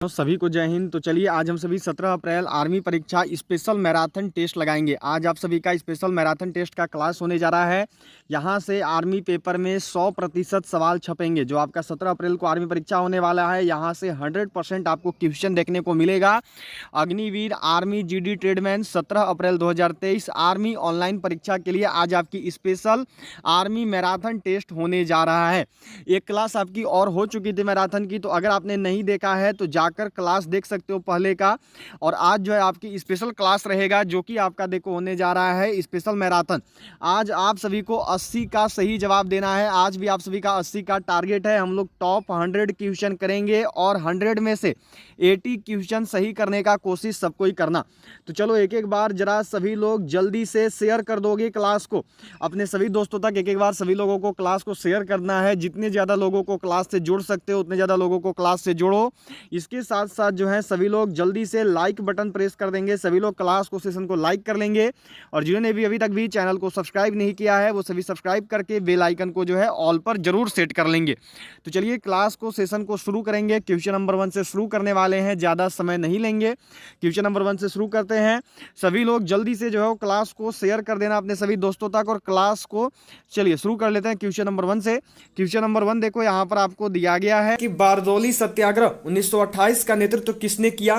सभी को जय हिंद। तो चलिए आज हम सभी 17 अप्रैल आर्मी परीक्षा स्पेशल मैराथन टेस्ट लगाएंगे। आज आप सभी का स्पेशल मैराथन टेस्ट का क्लास होने जा रहा है। यहां से आर्मी पेपर में 100% सवाल छपेंगे। जो आपका 17 अप्रैल को आर्मी परीक्षा होने वाला है, यहां से 100% आपको क्वेश्चन देखने को मिलेगा। अग्निवीर आर्मी जीडी ट्रेडमैन 17 अप्रैल 2023 आर्मी ऑनलाइन परीक्षा के लिए आज आपकी स्पेशल आर्मी मैराथन टेस्ट होने जा रहा है। एक क्लास आपकी और हो चुकी थी मैराथन की, तो अगर आपने नहीं देखा है तो जाकर क्लास देख सकते हो पहले का। और आज जो है आपकी स्पेशल क्लास रहेगा, जो कि आपका देखो होने जा रहा है स्पेशल मैराथन। आज आप सभी को 80 का सही जवाब देना है। आज भी आप सभी का 80 का टारगेट है। हम लोग टॉप 100 क्वेश्चन करेंगे और 100 में से 80 क्वेश्चन सही करने का कोशिश सबको ही करना। तो चलो एक एक बार जरा सभी लोग जल्दी से शेयर कर दोगे क्लास को अपने सभी दोस्तों तक। एक एक बार सभी लोगों को क्लास को शेयर करना है। जितने ज़्यादा लोगों को क्लास से जोड़ सकते हो उतने ज़्यादा लोगों को क्लास से जोड़ो। इसके साथ साथ जो है सभी लोग जल्दी से लाइक बटन प्रेस कर देंगे। सभी लोग क्लास को सेशन को लाइक कर लेंगे। और जिन्होंने भी अभी तक भी चैनल को सब्सक्राइब नहीं किया है वो सभी सब्सक्राइब करके बेल आइकन को जो है ऑल पर जरूर सेट कर लेंगे। तो चलिए क्लास को सेशन को शुरू करेंगे। क्वेश्चन नंबर 1 से शुरू करने वाले हैं, ज़्यादा समय नहीं लेंगे। क्वेश्चन नंबर 1 से शुरू करते हैं। सभी लोग जल्दी से जो है क्लास को शेयर कर देना अपने सभी दोस्तों तक। और क्लास को चलिए शुरू कर लेते हैं क्वेश्चन नंबर 1 से। क्वेश्चन नंबर 1 देखो यहाँ पर आपको दिया गया है कि बारदौली सत्याग्रह 1928 का नेतृत्व किसने किया।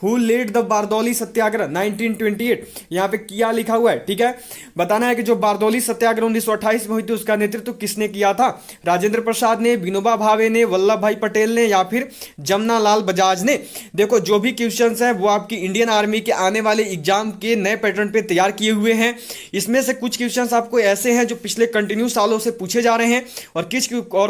हु लेड द बारदौली सत्याग्रह 1928। यहाँ पे किया लिखा हुआ है, ठीक है। बताना है कि जो बारदौली सत्याग्रह 1928 में हुई थी उसका नेतृत्व किसने किया था। राजेंद्र प्रसाद ने, विनोबा भावे ने, वल्लभ भाई पटेल ने या फिर जमना लाल बजाज ने। देखो जो भी क्वेश्चंस हैं वो आपकी इंडियन आर्मी के आने वाले एग्जाम के नए पैटर्न पे तैयार किए हुए हैं। इसमें से कुछ क्वेश्चंस आपको ऐसे हैं जो पिछले कंटिन्यू सालों से पूछे जा रहे हैं और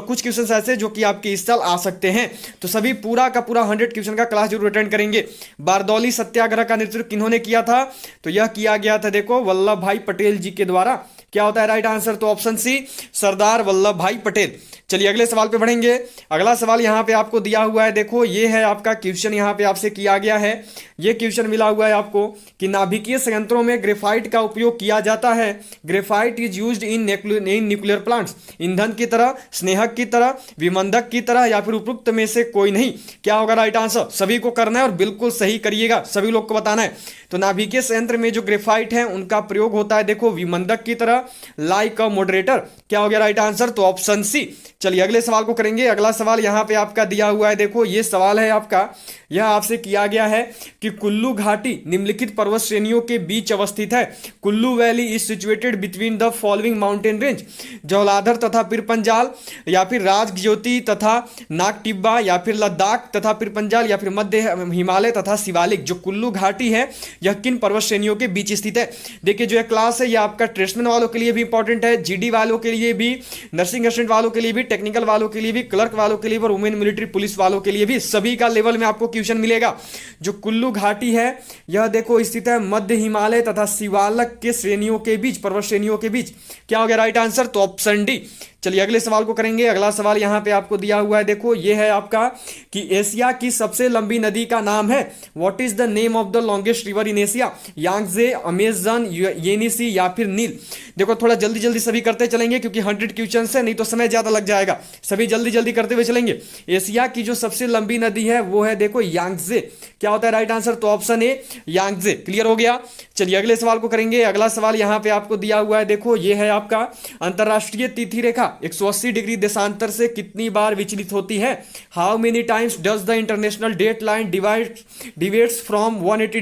कुछ क्वेश्चंस ऐसे जो कि आपके इस साल आ सकते हैं। तो सभी पूरा का पूरा 100 क्वेश्चन का क्लास जरूर अटेंड करेंगे। बारदौली सत्याग्रह का नेतृत्व किन्होंने किया था, तो यह किया गया था देखो वल्लभ भाई पटेल जी के द्वारा। क्या होता है राइट आंसर, तो ऑप्शन सी सरदार वल्लभ भाई पटेल। चलिए अगले सवाल पे बढ़ेंगे। अगला सवाल यहाँ पे आपको दिया हुआ है, देखो ये है आपका क्वेश्चन यहाँ पे आपसे किया गया है। ये क्वेश्चन मिला हुआ है आपको कि नाभिकीय संयंत्रों में ग्रेफाइट का उपयोग किया जाता है। Graphite is used in nuclear plants. ईंधन की तरह, स्नेहक की तरह, विमंधक की तरह या फिर उपयुक्त में से कोई नहीं। क्या होगा राइट आंसर, सभी को करना है और बिल्कुल सही करिएगा, सभी लोग को बताना है। तो नाभिकीय संयंत्र में जो ग्रेफाइट है उनका प्रयोग होता है देखो विमंधक की तरह, लाइक अ मॉडरेटर। क्या हो गया राइट आंसर, तो ऑप्शन सी। चलिए अगले सवाल को करेंगे। अगला सवाल यहाँ पे आपका दिया हुआ है, देखो ये सवाल है आपका, यह आपसे किया गया है कि कुल्लू घाटी निम्नलिखित पर्वत श्रेणियों के बीच अवस्थित है। Kullu valley is situated between the following mountain range. Dhauladhar तथा पिरपंजाल या फिर राजज्योति तथा नागटिब्बा या फिर लद्दाख तथा पिरपंजाल या फिर मध्य हिमालय तथा शिवालिक। जो कुल्लू घाटी है यह किन पर्वत श्रेणियों के बीच स्थित है। देखिए जो क्लास है यह आपका ट्रेड्समैन वालों के लिए भी इंपॉर्टेंट है, जीडी वालों के लिए भी, नर्सिंग असिस्टेंट वालों के लिए भी, टेक्निकल वालों के लिए भी, क्लर्क वालों के लिए और वुमेन मिलिट्री पुलिस वालों के लिए भी, सभी का लेवल में आपको क्वेश्चन मिलेगा। जो कुल्लू घाटी है यह देखो स्थित है मध्य हिमालय तथा शिवालक के श्रेणियों के बीच, पर्वत श्रेणियों के बीच। क्या हो गया राइट आंसर, तो ऑप्शन डी। चलिए अगले सवाल को करेंगे। अगला सवाल यहां पे आपको दिया हुआ है, देखो ये है आपका कि एशिया की सबसे लंबी नदी का नाम है। What is the name of the longest river in Asia. Yangtze, Amazon, Yenisei या फिर नील। देखो थोड़ा जल्दी जल्दी सभी करते चलेंगे क्योंकि 100 क्वेश्चन है, नहीं तो समय ज्यादा लग जाएगा। सभी जल्दी जल्दी करते हुए चलेंगे। एशिया की जो सबसे लंबी नदी है वो है देखो यांगजे। क्या होता है राइट आंसर, तो ऑप्शन ए यांगजे। क्लियर हो गया। चलिए अगले सवाल को करेंगे। अगला सवाल यहां पे आपको दिया हुआ है, देखो ये है आपका अंतरराष्ट्रीय तिथि रेखा 180 डिग्री देशांतर से कितनी बार विचलित होती है। How many times does the international date line divides from 180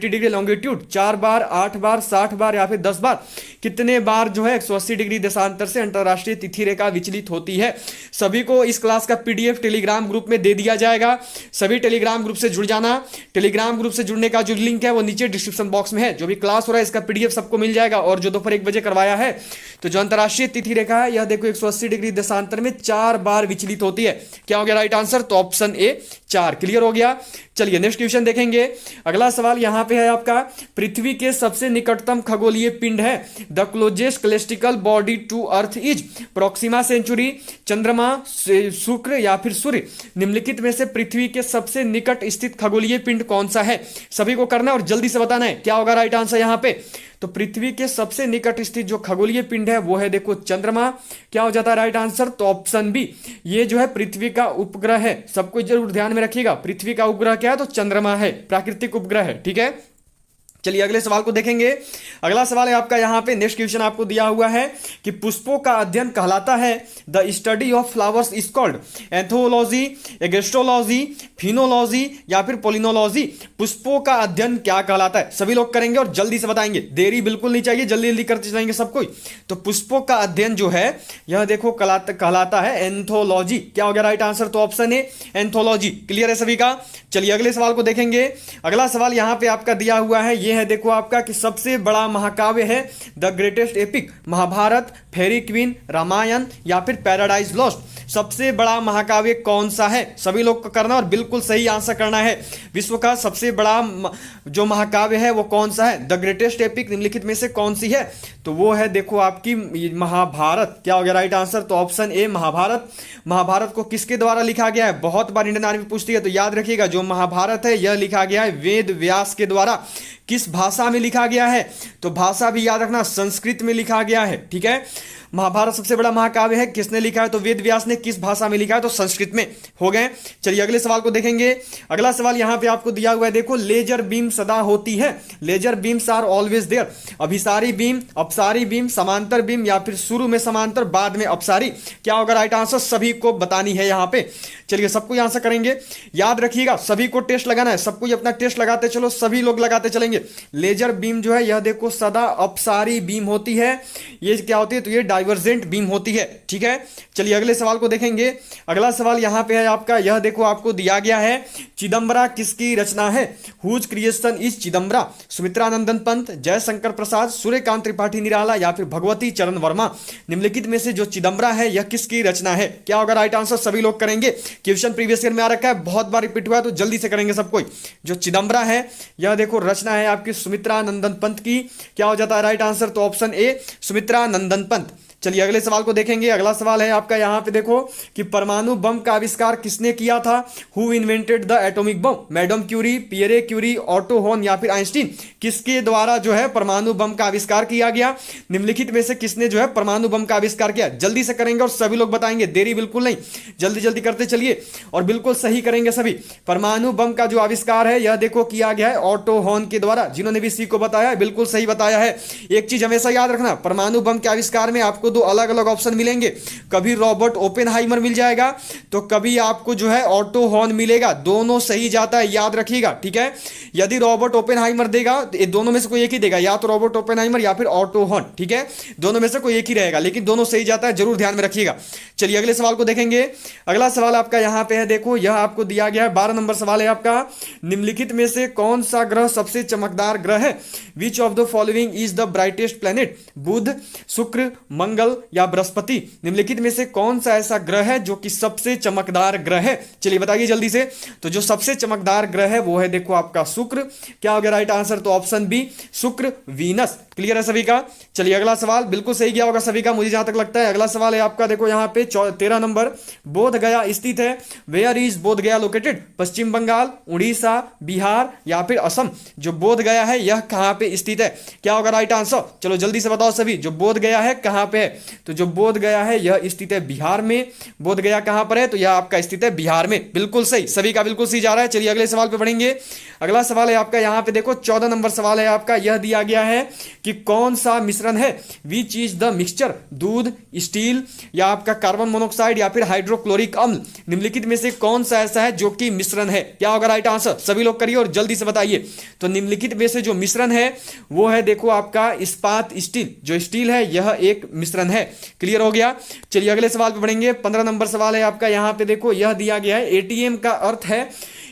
degree longitude. 4 बार, 8 बार, 60 बार या फिर 10 बार। कितने बार जो है 180 डिग्री देशांतर से अंतरराष्ट्रीय तिथि रेखा विचलित होती है। सभी को इस क्लास का पीडीएफ टेलीग्राम ग्रुप में दे दिया जाएगा। सभी टेलीग्राम ग्रुप से जुड़ जाना। टेलीग्राम ग्रुप से जुड़ने का जो लिंक है वो नीचे डिस्क्रिप्शन बॉक्स में है। जो भी क्लास हो रहा है इसका पीडीएफ सबको मिल जाएगा। और जो दोपहर 1 बजे करवाया है, तो जो अंतरराष्ट्रीय तिथि रेखा है यह देखो 180 डिग्री देशांतर में 4 बार विचलित होती है। क्या हो गया राइट आंसर, तो ऑप्शन ए 4। क्लियर हो गया। चलिए नेक्स्ट क्वेश्चन देखेंगे। अगला सवाल यहां पे है आपका, पृथ्वी के सबसे निकटतम खगोलीय पिंड है। The closest celestial body to earth is. Proxima Centauri, चंद्रमा, शुक्र या फिर सूर्य। निम्नलिखित में से पृथ्वी के सबसे निकट स्थित खगोलीय पिंड कौन सा है। सभी को करना है और जल्दी से बताना है। क्या होगा राइट आंसर यहाँ पे, तो पृथ्वी के सबसे निकट स्थित जो खगोलीय पिंड है वो है देखो चंद्रमा। क्या हो जाता है राइट आंसर? तो ऑप्शन बी, ये जो है पृथ्वी का उपग्रह है। सबको जरूर ध्यान में रखिएगा, पृथ्वी का उपग्रह क्या है? तो चंद्रमा है, प्राकृतिक उपग्रह है। ठीक है, चलिए अगले सवाल को देखेंगे। अगला सवाल है आपका यहाँ पे, नेक्स्ट क्वेश्चन आपको दिया हुआ है कि पुष्पों का अध्ययन कहलाता है, the study of flowers is called anthology, agrostology, phenology या फिर पोलिनोलॉजी। पुष्पों का अध्ययन क्या कहलाता है? सभी लोग करेंगे और जल्दी से बताएंगे, देरी बिल्कुल नहीं चाहिए, जल्दी जल्दी करते जाएंगे सब कोई। तो पुष्पों का अध्ययन जो है यह देखो कहलाता है एंथोलॉजी। क्या हो गया राइट आंसर? तो ऑप्शन ए एंथोलॉजी। क्लियर है सभी का? चलिए अगले सवाल को देखेंगे। अगला सवाल यहाँ पे आपका दिया हुआ है, ये है देखो आपका कि सबसे बड़ा महाकाव्य है the greatest epic, Mahabharat, fairy queen, Ramayan या फिर पैराडाइज लॉस्ट। सबसे बड़ा महाकाव्य कौन सा है? सभी लोग को करना और बिल्कुल सही आंसर करना है। विश्व का सबसे बड़ा जो महाकाव्य है वो कौन सा है? द ग्रेटेस्ट एपिक निम्नलिखित में से कौन सी है? तो वो है देखो आपकी महाभारत। क्या हो गया राइट आंसर? तो ऑप्शन ए महाभारत। महाभारत को किसके द्वारा लिखा गया है? बहुत बार इंडियन आर्मी पूछती है, तो याद रखिएगा जो महाभारत है यह लिखा गया है वेद व्यास के द्वारा। किस भाषा में लिखा गया है? तो भाषा भी याद रखना, संस्कृत में लिखा गया है। ठीक है, महाभारत सबसे बड़ा महाकाव्य है, किसने लिखा है? तो वेद व्यास ने। किस भाषा में लिखा है? तो संस्कृत में। हो गए। चलिए अगले सवाल को देखेंगे। अगला सवाल यहां पे आपको दिया हुआ है, देखो लेजर बीम सदा होती है, laser beams are always there. अभिसारी बीम, अपसारी बीम, समांतर बीम या फिर शुरू में समांतर बाद में अपसारी। क्या होगा राइट आंसर? सभी को बतानी है यहां पे। चलिए सबको यहां से करेंगे, याद रखिएगा सभी को टेस्ट लगाना है, सबको अपना टेस्ट लगाते चलो, सभी लोग लगाते चलेंगे। लेजर बीम जो है यह देखो सदा अपसारी बीम होती है। ये क्या होती है? तो ये डाइवर्जेंट बीम होती है। ठीक है, चलिए अगले सवाल को देखेंगे। अगला सवाल यहां पे है आपका, यह देखो आपको दिया गया है, चिदम्बरा किसकी रचना है? Whose creation is Chidambara? Sumitranandan Pant, Jaishankar Prasad, Suryakant Tripathi Nirala या फिर भगवती चरण वर्मा। निम्नलिखित में से जो चिदम्बरा है यह किसकी रचना है? क्या होगा राइट आंसर? सभी लोग करेंगे। क्वेश्चन प्रीवियस ईयर में आ रखा है, बहुत बार रिपीट हुआ है, तो जल्दी से करेंगे सब कोई। जो चिदम्बरा है यह देखो रचना है आपकी सुमित्रानंदन पंत की। क्या हो जाता है राइट आंसर? तो ऑप्शन ए सुमित्रानंदन पंत। चलिए अगले सवाल को देखेंगे। अगला सवाल है आपका यहाँ पे देखो कि परमाणु बम का आविष्कार किसने किया था? Who invented the atomic bomb? Madam Curie, Pierre Curie, auto horn या फिर आइंस्टीन। किसके द्वारा जो है परमाणु बम का आविष्कार किया गया? निम्नलिखित में से किसने जो है परमाणु बम का आविष्कार किया? जल्दी से करेंगे और सभी लोग बताएंगे, देरी बिल्कुल नहीं, जल्दी जल्दी करते चलिए और बिल्कुल सही करेंगे सभी। परमाणु बम का जो आविष्कार है यह देखो किया गया है ऑटो हॉर्न के द्वारा। जिन्होंने भी सी को बताया है बिल्कुल सही बताया है। एक चीज हमेशा याद रखना, परमाणु बम के आविष्कार में आपको दो अलग अलग ऑप्शन मिलेंगे, कभी रॉबर्ट ओपेनहाइमर मिल जाएगा तो कभी आपको जो है ऑटो हॉर्न मिलेगा। दोनों सही जाता है, याद रखिएगा। ठीक है, यदि रॉबर्ट ओपेनहाइमर देगा तो दोनों में से कोई एक ही देगा, या तो रॉबर्ट ओपेनहाइमर या फिर ऑटो हॉर्न। ठीक है, दोनों में से कोई एक ही रहेगा, लेकिन दोनों सही जाता है, जरूर ध्यान में रखिएगा। चलिए अगले सवाल को देखेंगे। अगला सवाल आपका यहां पे है, देखो यह आपको दिया गया है, 12 नंबर सवाल है आपका। निम्नलिखित में से कौन सा ग्रह सबसे चमकदार ग्रह है? Which of the following is the brightest planet? बुध, शुक्र, मंगल या बृहस्पति। निम्नलिखित में से कौन सा ऐसा ग्रह है जो कि सबसे चमकदार ग्रह है? चलिए बताइए जल्दी से। तो जो सबसे चमकदार ग्रह है वो है देखो आपका शुक्र। क्या हो गया राइट आंसर? तो ऑप्शन बी शुक्र, वीनस। क्लियर है सभी का? चलिए अगला सवाल बिल्कुल सही गया होगा सभी का, मुझे जहां तक लगता है। अगला सवाल है आपका, देखो यहां पे 13 नंबर, बोध गया स्थित है। वेयर इज बोध गया लोकेटेड? पश्चिम बंगाल, उड़ीसा, बिहार या फिर असम। जो बोध गया है यह कहां पे स्थित है? क्या होगा राइट आंसर? चलो जल्दी से बताओ सभी, जो बोध गया है कहां पे है? तो जो बोध गया है यह स्थित है बिहार में। बोध गया कहां पर है? तो यह आपका स्थित है बिहार में। बिल्कुल सही, सभी का बिल्कुल सही जा रहा है। चलिए अगले सवाल पे बढ़ेंगे। अगला सवाल है आपका यहां पे देखो 14 नंबर सवाल है आपका, यह दिया गया है कि कौन सा मिश्रण है? Which is the mixture? दूध, स्टील या आपका कार्बन मोनोऑक्साइड या फिर हाइड्रोक्लोरिक अम्ल। निम्नलिखित में से कौन सा ऐसा है जो कि मिश्रण है? क्या होगा राइट आंसर? सभी लोग करिए और जल्दी से बताइए। तो निम्नलिखित में से जो मिश्रण है वो है देखो आपका इस्पात स्टील। जो स्टील है यह एक मिश्रण है। क्लियर हो गया? चलिए अगले सवाल पे बढ़ेंगे। 15 नंबर सवाल है आपका, यहां पे देखो यह दिया गया है, एटीएम का अर्थ है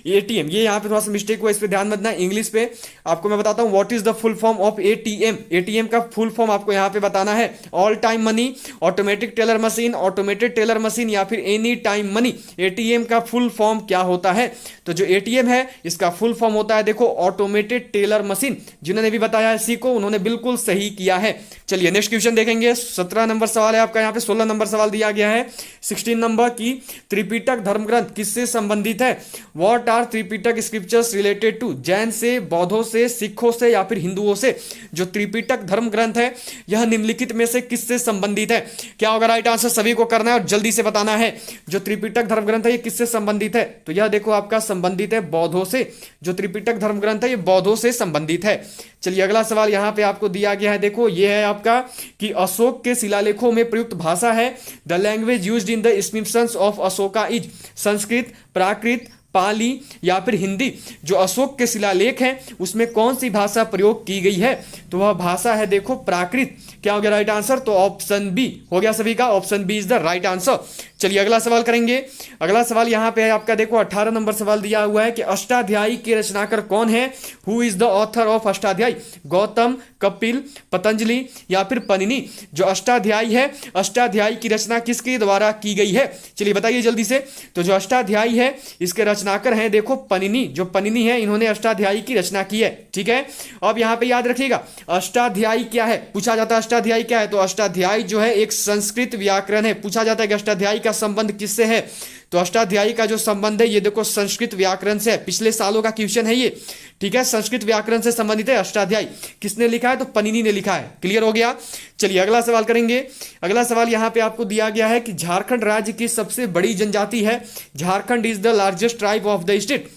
एटीएम। ये यहां पे थोड़ा सा मिस्टेक हुआ, इस पे ध्यान मत देना। इंग्लिश पे आपको मैं बताता हूं, what is the full form of ATM. ATM का फुल फॉर्म आपको यहां पे बताना है। All time money, automatic teller machine, automated teller machine या फिर एनी टाइम मनी। एटीएम का फुल फॉर्म क्या होता है? तो जो एटीएम है इसका फुल फॉर्म होता है देखो ऑटोमेटेड टेलर मशीन। जिन्होंने भी बताया है सी को उन्होंने बिल्कुल सही किया है। चलिए नेक्स्ट क्वेश्चन देखेंगे। 17 नंबर सवाल है आपका, यहाँ पे 16 नंबर सवाल दिया गया है 16 नंबर की, त्रिपिटक धर्मग्रंथ किससे संबंधित है? What are Tripitaka scriptures related to? Jain से, बौद्धों से, सिखों से या फिर हिंदुओं से? जो त्रिपिटक धर्म ग्रंथ है यह निम्नलिखित में से किससे संबंधित है? क्या होगा राइट आंसर? सभी को करना है और जल्दी से बताना है। जो त्रिपिटक धर्म ग्रंथ है ये किससे संबंधित है? तो यह देखो आपका संबंधित है बौद्धों से। जो त्रिपिटक धर्म ग्रंथ है ये बौद्धों से संबंधित है। चलिए अगला सवाल यहां पे आपको दिया गया है, देखो ये है आपका कि अशोक के शिलालेखों में प्रयुक्त भाषा है। The language used in the inscriptions of Ashoka is? Sanskrit, Prakrit, Pali या फिर हिंदी? जो अशोक के शिलालेख हैं उसमें कौन सी भाषा प्रयोग की गई है? तो वह भाषा है देखो प्राकृत। क्या हो गया राइट आंसर? तो ऑप्शन बी हो गया सभी का, option B is the right answer. चलिए अगला सवाल करेंगे। अगला सवाल यहां पे है आपका, देखो 18 नंबर सवाल दिया हुआ है कि अष्टाध्यायी के रचनाकार कौन है? Who is the author of Ashtadhyayi? Gautam, Kapil, Patanjali या फिर पनिनी? जो अष्टाध्यायी है, अष्टाध्यायी की रचना किसके द्वारा की गई है? चलिए बताइए जल्दी से। तो जो अष्टाध्यायी है इसके रचनाकार हैं देखो पनिनी। जो पनिनी है इन्होंने अष्टाध्यायी की रचना की है। ठीक है, अब यहां पे याद रखिएगा अष्टाध्यायी क्या है, पूछा जाता है अष्टाध्यायी क्या है? तो अष्टाध्यायी जो है एक संस्कृत व्याकरण है। पूछा जाता है कि अष्टाध्यायी का संबंध किससे है? तो अष्टाध्यायी का जो संबंध है ये देखो संस्कृत व्याकरण से है। पिछले सालों का क्वेश्चन है ये। ठीक है, संस्कृत व्याकरण से संबंधित है अष्टाध्यायी। किसने लिखा है? तो पनिनी ने लिखा है। क्लियर हो गया। चलिए अगला सवाल करेंगे। अगला सवाल यहां पे आपको दिया गया है कि झारखंड राज्य की सबसे बड़ी जनजाति है। Jharkhand is the largest tribe of the state.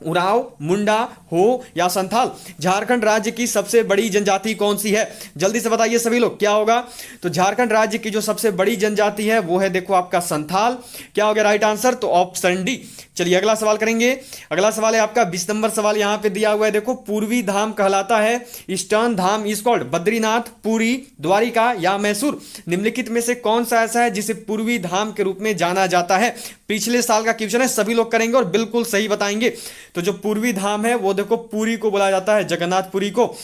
Oraon, Munda, Ho या संथाल? झारखंड राज्य की सबसे बड़ी जनजाति कौन सी है? जल्दी से बताइए सभी लोग क्या होगा? तो झारखंड राज्य की जो सबसे बड़ी जनजाति है वो है देखो आपका संथाल। क्या हो गया राइट आंसर? तो ऑप्शन डी। चलिए अगला सवाल करेंगे। अगला सवाल है आपका 20 नंबर सवाल यहां पे दिया हुआ है, देखो पूर्वी धाम कहलाता है। Eastern dham is called? Badrinath, Puri, Dwarka या मैसूर? निम्नलिखित में से कौन सा ऐसा है जिसे पूर्वी धाम के रूप में जाना जाता है? पिछले साल का क्वेश्चन है, सभी लोग करेंगे और बिल्कुल सही बताएंगे। तो जो पूर्वी धाम है वो देखो पुरी को बोला जाता है, जगन्नाथपुरी को।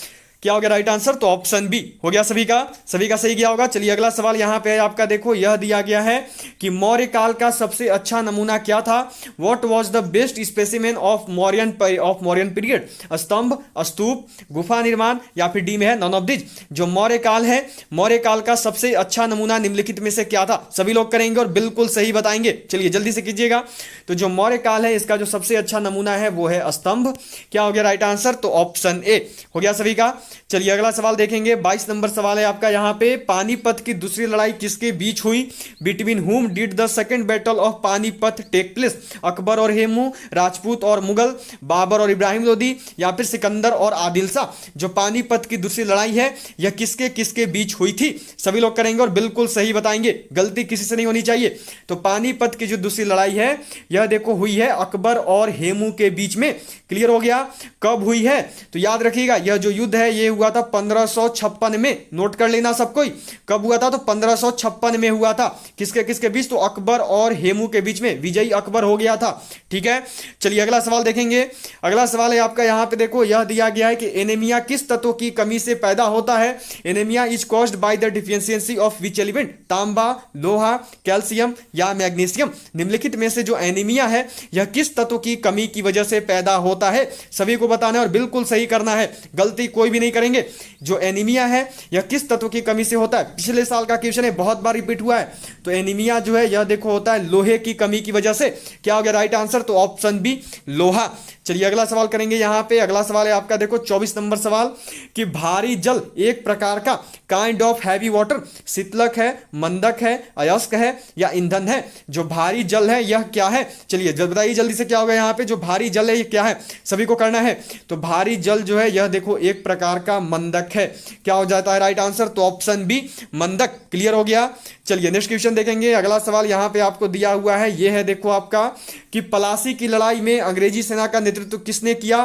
क्या हो गया राइट आंसर? तो ऑप्शन बी हो गया सभी का सही गया होगा। चलिए अगला सवाल यहां पे आपका देखो यह दिया गया है कि मौर्य काल का सबसे अच्छा नमूना क्या था? What was the best specimen of Mauryan period? स्तंभ, स्तूप, गुफा निर्माण या फिर डी में है नॉन ऑफ दिस? जो मौर्य काल है, मौर्य काल का सबसे अच्छा नमूना निम्नलिखित में से क्या था? सभी लोग करेंगे और बिल्कुल सही बताएंगे। चलिए जल्दी से कीजिएगा। तो जो मौर्य काल है इसका जो सबसे अच्छा नमूना है वो है स्तंभ। क्या हो गया राइट आंसर? तो ऑप्शन ए हो गया सभी का। चलिए अगला सवाल देखेंगे। 22 नंबर सवाल है आपका यहां पे, पानीपत की दूसरी लड़ाई किसके बीच हुई? Between whom did the second battle of Panipat take place? Akbar और हेमू, राजपूत और मुगल, बाबर और इब्राहिम लोदी या फिर सिकंदर और आदिल शाह? जो पानीपत की दूसरी लड़ाई है यह किसके किसके बीच हुई थी? सभी लोग करेंगे और बिल्कुल सही बताएंगे, गलती किसी से नहीं होनी चाहिए। तो पानीपत की जो दूसरी लड़ाई है यह देखो हुई है अकबर और हेमू के बीच में। क्लियर हो गया। कब हुई है? तो याद रखिएगा यह जो युद्ध है ये हुआ था 1556 में। नोट कर लेना सब कोई, कब हुआ था? तो 1556 में हुआ था। किसके किसके बीच? तो अकबर और हेमू के बीच में। विजयी अकबर हो गया था। ठीक है, चलिए अगला सवाल देखेंगे। अगला सवाल है आपका यहां पे देखो यह दिया गया है कि एनीमिया किस तत्व की कमी से पैदा होता है? Anaemia is caused by the deficiency of which element? तांबा, लोहा, कैल्शियम या मैग्नीशियम? निम्नलिखित में से जो एनीमिया है यह किस तत्व की कमी की वजह से पैदा होता है? सभी को बताना है और बिल्कुल सही करना है, गलती कोई भी नहीं करेंगे। जो एनीमिया है यह किस तत्व की कमी से होता है? पिछले साल का क्वेश्चन है, बहुत बार रिपीट हुआ है। तो एनीमिया जो है यह देखो होता है लोहे की कमी की वजह से। क्या हो गया राइट आंसर? तो ऑप्शन बी लोहा। चलिए अगला सवाल करेंगे यहां पे। अगला सवाल है आपका देखो 24 नंबर सवाल कि भारी जल एक प्रकार का काइंड ऑफ हैवी वाटर शीतलक है, मंदक है, अयस्क है या ईंधन है? जो भारी जल है यह क्या है? चलिए बताइए जल्दी से क्या होगा यहाँ पे। जो भारी जल है ये क्या है? सभी को करना है। तो भारी जल जो है यह देखो एक प्रकार का मंदक है। क्या हो जाता है राइट आंसर? तो ऑप्शन बी मंदक। क्लियर हो गया। चलिए नेक्स्ट क्वेश्चन देखेंगे। अगला सवाल यहां पे आपको दिया हुआ है, यह है देखो आपका कि पलासी की लड़ाई में अंग्रेजी सेना का नेतृत्व किसने किया?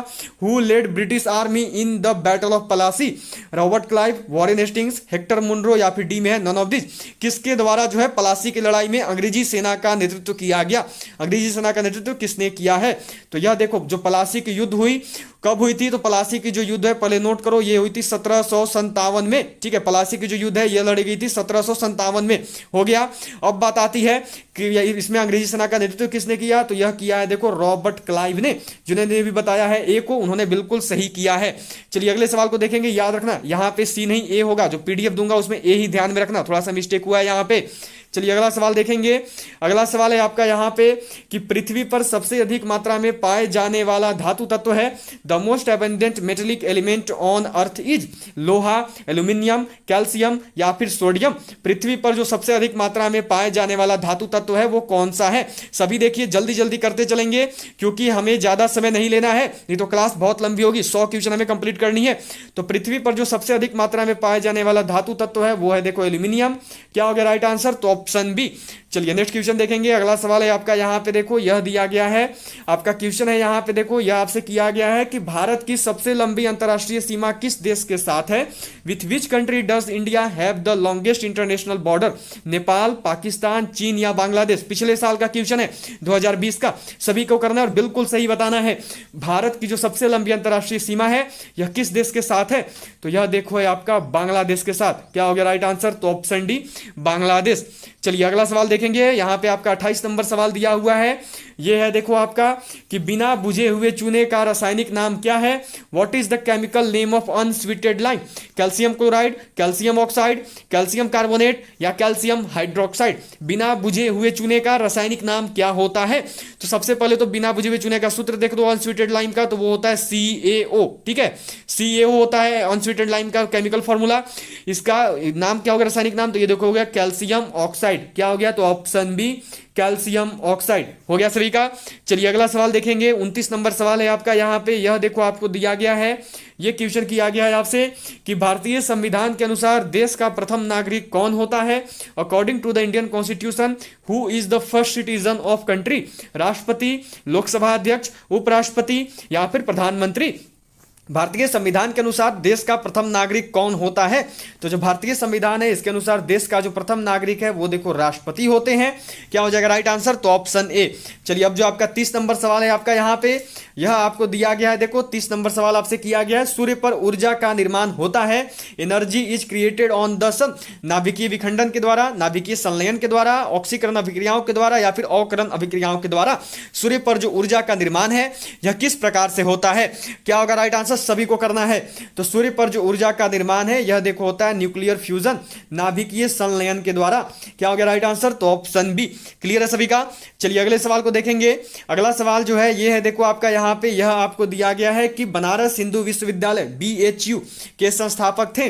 Who led British army in the battle of Plassey? Robert Clive, Warren Hastings, Hector Munro या फिर डी में है नॉन ऑफ दिस? किसके द्वारा जो है पलासी की लड़ाई में अंग्रेजी सेना का नेतृत्व किया गया? अंग्रेजी सेना का नेतृत्व किसने किया है? तो यह देखो जो पलासी की युद्ध हुई कब हुई थी? तो पलासी की जो युद्ध है पहले नोट करो, ये हुई थी 1757 में। ठीक है, पलासी की जो युद्ध है यह लड़ी गई थी 1757 में। हो गया। अब बात आती है कि इसमें अंग्रेजी सेना का नेतृत्व किसने किया? तो यह किया है देखो रॉबर्ट क्लाइव ने। जिन्होंने भी बताया है ए को, उन्होंने बिल्कुल सही किया है। चलिए अगले सवाल को देखेंगे। याद रखना यहाँ पे सी नहीं ए होगा, जो पीडीएफ दूंगा उसमें ए ही ध्यान में रखना, थोड़ा सा मिस्टेक हुआ है यहाँ पे। चलिए अगला सवाल देखेंगे। अगला सवाल है आपका यहाँ पे कि पृथ्वी पर सबसे अधिक मात्रा में पाए जाने वाला धातु तत्व है। The most abundant metallic element on earth is लोहा, एल्यूमिनियम, कैल्शियम या फिर सोडियम। पृथ्वी पर जो सबसे अधिक मात्रा में पाए जाने वाला धातु तत्व है वो कौन सा है? सभी देखिए जल्दी जल्दी करते चलेंगे क्योंकि हमें ज्यादा समय नहीं लेना है, नहीं तो क्लास बहुत लंबी होगी, 100 क्वेश्चन हमें कंप्लीट करनी है। तो पृथ्वी पर जो सबसे अधिक मात्रा में पाए जाने वाला धातु तत्व है वो है देखो एल्यूमिनियम। क्या हो गया राइट आंसर? तो ऑप्शन बी। चलिए नेक्स्ट क्वेश्चन देखेंगे। अगला सवाल है आपका यहाँ पे देखो, यह दिया गया है आपका क्वेश्चन है यहाँ पे देखो, यह आपसे किया गया है कि भारत की सबसे लंबी अंतरराष्ट्रीय सीमा किस देश के साथ है? With which country does India have the longest international border? Nepal, Pakistan, चीन या बांग्लादेश? पिछले साल का क्वेश्चन है 2020 का, सभी को करना है और बिल्कुल सही बताना है। भारत की जो सबसे लंबी अंतरराष्ट्रीय सीमा है यह किस देश के साथ है? तो यह देखो है आपका बांग्लादेश के साथ। क्या हो गया राइट आंसर? तो ऑप्शन डी बांग्लादेश। चलिए अगला सवाल देखेंगे। यहाँ पे आपका 28 नंबर सवाल दिया हुआ है, ये है देखो आपका कि बिना बुझे हुए चूने का रासायनिक नाम क्या है? What is the chemical name of unsweetened lime? Calcium chloride, calcium oxide, calcium carbonate या कैल्शियम हाइड्रोक्साइड? बिना बुझे हुए चूने का रासायनिक नाम क्या होता है? तो सबसे पहले तो बिना बुझे हुए चूने का सूत्र देख दो अनस्वीटेड लाइम का, तो वो होता है CaO। ठीक है, CaO होता है अनस्वीटेड लाइम का केमिकल फॉर्मूला। इसका नाम क्या होगा रासायनिक नाम? तो ये देखो हो गया कैल्शियम ऑक्साइड। क्या हो गया? तो ऑप्शन बी कैल्शियम ऑक्साइड हो गया सभी का। चलिए अगला सवाल देखेंगे। 29 नंबर सवाल है आपका यहाँ पे, यह देखो आपको दिया गया है, यह क्वेश्चन किया गया है आपसे कि भारतीय संविधान के अनुसार देश का प्रथम नागरिक कौन होता है? According to the Indian constitution who is the first citizen of country? राष्ट्रपति, लोकसभा अध्यक्ष, उपराष्ट्रपति या फिर प्रधानमंत्री? भारतीय संविधान के अनुसार देश का प्रथम नागरिक कौन होता है? तो जो भारतीय संविधान है इसके अनुसार देश का जो प्रथम नागरिक है वो देखो राष्ट्रपति होते हैं। क्या हो जाएगा राइट आंसर? तो ऑप्शन ए। चलिए अब जो आपका 30 नंबर सवाल है आपका यहाँ पे, यह आपको दिया गया है देखो 30 नंबर सवाल आपसे किया गया है, सूर्य पर ऊर्जा का निर्माण होता है। Energy is created on the sun. नाभिकीय विखंडन के द्वारा, नाभिकीय संलयन के द्वारा, ऑक्सीकरण अभिक्रियाओं के द्वारा या फिर अवकरण अभिक्रियाओं के द्वारा सूर्य पर जो ऊर्जा का निर्माण है यह किस प्रकार से होता है? क्या होगा राइट आंसर? सभी को करना है। तो सूर्य पर जो ऊर्जा का निर्माण है यह देखो होता है न्यूक्लियर फ्यूजन, नाभिकीय संलयन के द्वारा। क्या हो गया राइट आंसर? तो ऑप्शन बी। क्लियर है सभी का। चलिए अगले सवाल को देखेंगे। अगला सवाल जो है ये है देखो आपका यहाँ पे, यह आपको दिया गया है कि बनारस हिंदू विश्वविद्यालय BHU के संस्थापक थे।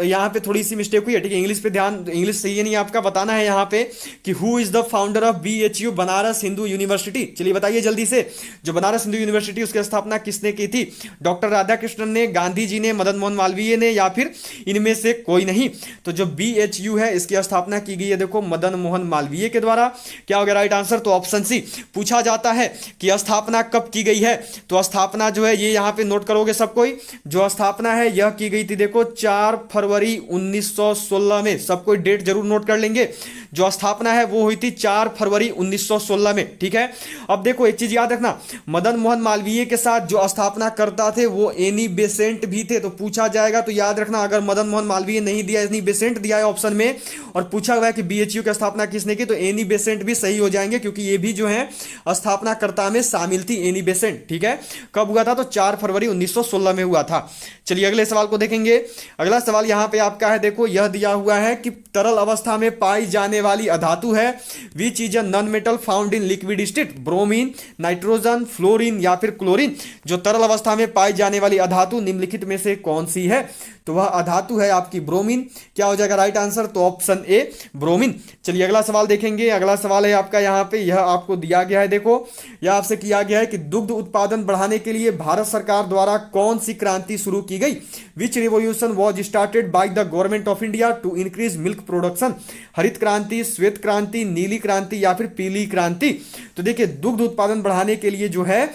यहाँ पे थोड़ी सी मिस्टेक हुई है, ठीक है, इंग्लिश पे ध्यान, इंग्लिश सही है नहीं, आपका बताना है यहाँ पे कि who is the founder of BHU Banaras Hindu university? चलिए बताइए जल्दी से, जो बनारस हिंदू यूनिवर्सिटी उसकी स्थापना किसने की थी? डॉक्टर राधाकृष्णन ने, गांधी जी ने, मदन मोहन मालवीय ने या फिर इनमें से कोई नहीं? तो जो BHU है इसकी स्थापना की गई है देखो मदन मोहन मालवीय के द्वारा। क्या हो गया राइट आंसर? तो ऑप्शन सी। पूछा जाता है कि स्थापना कब की गई है, तो स्थापना जो है ये यहां पे नोट करोगे सब कोई, जो स्थापना है यह की गई थी देखो 4 फरवरी 1916 में। सब कोई डेट जरूर नोट कर लेंगे। जो स्थापना है वो हुई थी 4 फरवरी 1916 में। ठीक है, अब देखो एक चीज याद रखना, मदन मोहन मालवीय के साथ जो स्थापना करता थे वो एनी बेसेंट भी थे। तो पूछा जाएगा तो याद रखना, अगर मदन मोहन मालवीय नहीं दिया, एनी बेसेंट दिया है ऑप्शन में और पूछा हुआ है कि BHU की स्थापना किसने की, तो एनी बेसेंट भी सही हो जाएंगे क्योंकि ये भी जो है स्थापनाकर्ता में शामिल थी एनी बेसेंट। ठीक है, कब हुआ था? तो 4 फरवरी 1916 में हुआ था। चलिए अगले सवाल को देखेंगे। अगला सवाल यहां पे आपका है देखो, यह दिया हुआ है कि तरल अवस्था में पाई जाने वाली अधातु है which is a non metal found in liquid state? Bromine, nitrogen, fluorine या फिर क्लोरीन? जो तरल अवस्था में पाई जाने वाली अधातु निम्नलिखित में से कौन सी है? तो वह अधातु है आपकी ब्रोमीन। क्या हो जाएगा राइट आंसर? तो ऑप्शन ए ब्रोमीन। चलिए अगला सवाल देखेंगे। अगला सवाल है आपका यहाँ पे, यह आपको दिया गया है देखो, यह आपसे किया गया है कि दुग्ध उत्पादन बढ़ाने के लिए भारत सरकार द्वारा कौन सी क्रांति शुरू की गई? Which revolution was started by the government of India to increase milk production? हरित क्रांति, श्वेत क्रांति, नीली क्रांति या फिर पीली क्रांति? तो देखिए दुग्ध उत्पादन बढ़ाने के लिए जो है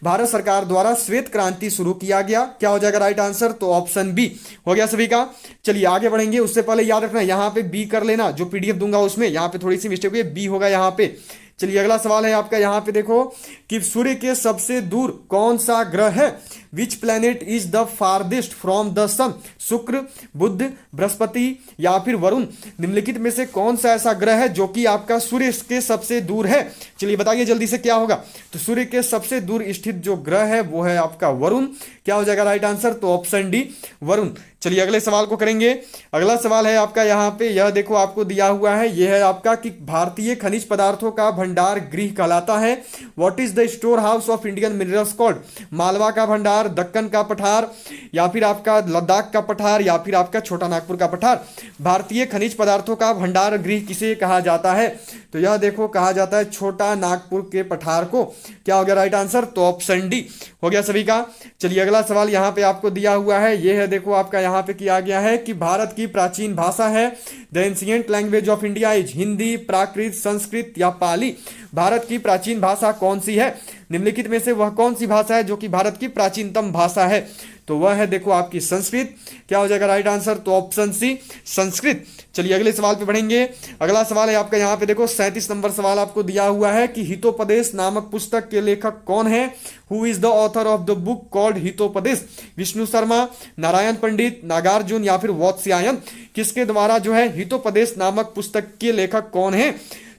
भारत सरकार द्वारा श्वेत क्रांति शुरू किया गया। क्या हो जाएगा राइट आंसर? तो ऑप्शन बी हो गया सभी का। चलिए आगे बढ़ेंगे, उससे पहले याद रखना यहाँ पे बी कर लेना, जो PDF दूंगा उसमें यहाँ पे थोड़ी सी मिस्टेक हुई है, बी होगा यहाँ पे। चलिए अगला सवाल है आपका यहाँ पे देखो कि सूर्य के सबसे दूर कौन सा ग्रह है? Which planet is the farthest from the sun? शुक्र, बुध, बृहस्पति या फिर वरुण। निम्नलिखित में से कौन सा ऐसा ग्रह है जो कि आपका सूर्य के सबसे दूर है? चलिए बताइए जल्दी से क्या होगा। तो सूर्य के सबसे दूर स्थित जो ग्रह है वो है आपका वरुण। क्या हो जाएगा राइट आंसर? तो ऑप्शन डी वरुण। चलिए अगले सवाल को करेंगे। अगला सवाल है आपका यहाँ पे, यह देखो आपको दिया हुआ है, यह है आपका कि भारतीय खनिज पदार्थों का भंडार गृह कहलाता है। What is the store house of Indian minerals called? Malwa का भंडार, दक्कन का पठार या फिर आपका लद्दाख का पठार या फिर आपका छोटा नागपुर का पठार। भारतीय खनिज पदार्थों का भंडार गृह किसे कहा जाता है? तो यह देखो कहा जाता है छोटा नागपुर के पठार को। क्या हो गया राइट आंसर? तो ऑप्शन डी हो गया सभी का। चलिए अगला सवाल यहाँ पे आपको दिया हुआ है, यह है देखो आपका यहाँ पे किया गया है कि भारत की प्राचीन भाषा है। The ancient language of India is Hindi, Prakrit, Sanskrit या पाली। भारत की प्राचीन भाषा कौन सी है? निम्नलिखित में से वह कौन सी भाषा है जो कि भारत की प्राचीनतम भाषा है? तो वह है देखो आपकी संस्कृत। क्या हो जाएगा राइट आंसर? तो ऑप्शन सी संस्कृत। चलिए अगले सवाल पे बढ़ेंगे। अगला सवाल है आपका यहाँ पे देखो 37 नंबर सवाल आपको दिया हुआ है कि हितोपदेश नामक पुस्तक के लेखक कौन है? Who is the author of the book called Hitopadesha? Vishnu Sharma, Narayan Pandit, Nagarjuna या फिर वात्स्यायन। किसके द्वारा जो है हितोपदेश नामक पुस्तक के लेखक कौन है?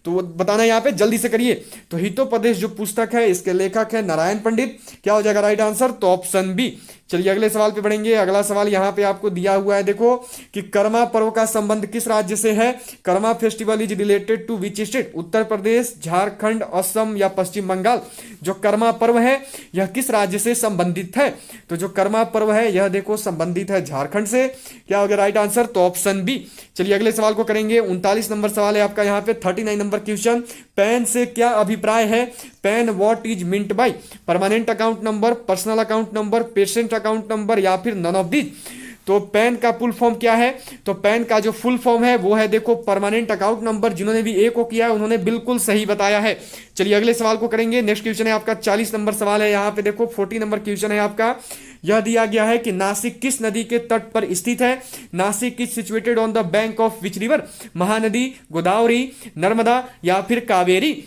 तो वो बताना यहाँ पे जल्दी से करिए। तो हितोपदेश जो पुस्तक है इसके लेखक है नारायण पंडित। क्या हो जाएगा राइट आंसर? तो ऑप्शन बी। चलिए अगले सवाल पे बढ़ेंगे। अगला सवाल यहाँ पे आपको दिया हुआ है देखो कि कर्मा पर्व का संबंध किस राज्य से है? Karma festival is related to which state? Uttar Pradesh, Jharkhand, Assam या पश्चिम बंगाल। जो कर्मा पर्व है यह किस राज्य से संबंधित है? तो जो कर्मा पर्व है यह देखो संबंधित है झारखंड से। क्या हो गया राइट आंसर? तो ऑप्शन बी। चलिए अगले सवाल को करेंगे। 39 नंबर सवाल है आपका यहाँ पे 39 नंबर क्वेश्चन। पैन से क्या अभिप्राय है? Pan what is meant by? Permanent account number, personal account number, patient account number या फिर नन ऑफ दीज। तो पैन का फुल फॉर्म क्या है? तो पैन का जो फुल फॉर्म है वो है देखो परमानेंट अकाउंट नंबर। जिन्होंने भी ए को किया है उन्होंने बिल्कुल सही बताया है। चलिए अगले सवाल को करेंगे। नेक्स्ट क्वेश्चन है आपका 40 नंबर सवाल है यहाँ पे देखो 40 नंबर क्वेश्चन है आपका। यह दिया गया है कि नासिक किस नदी के तट पर स्थित है? Nashik is situated on the bank of which river? Mahanadi, Godavari, Narmada या फिर कावेरी।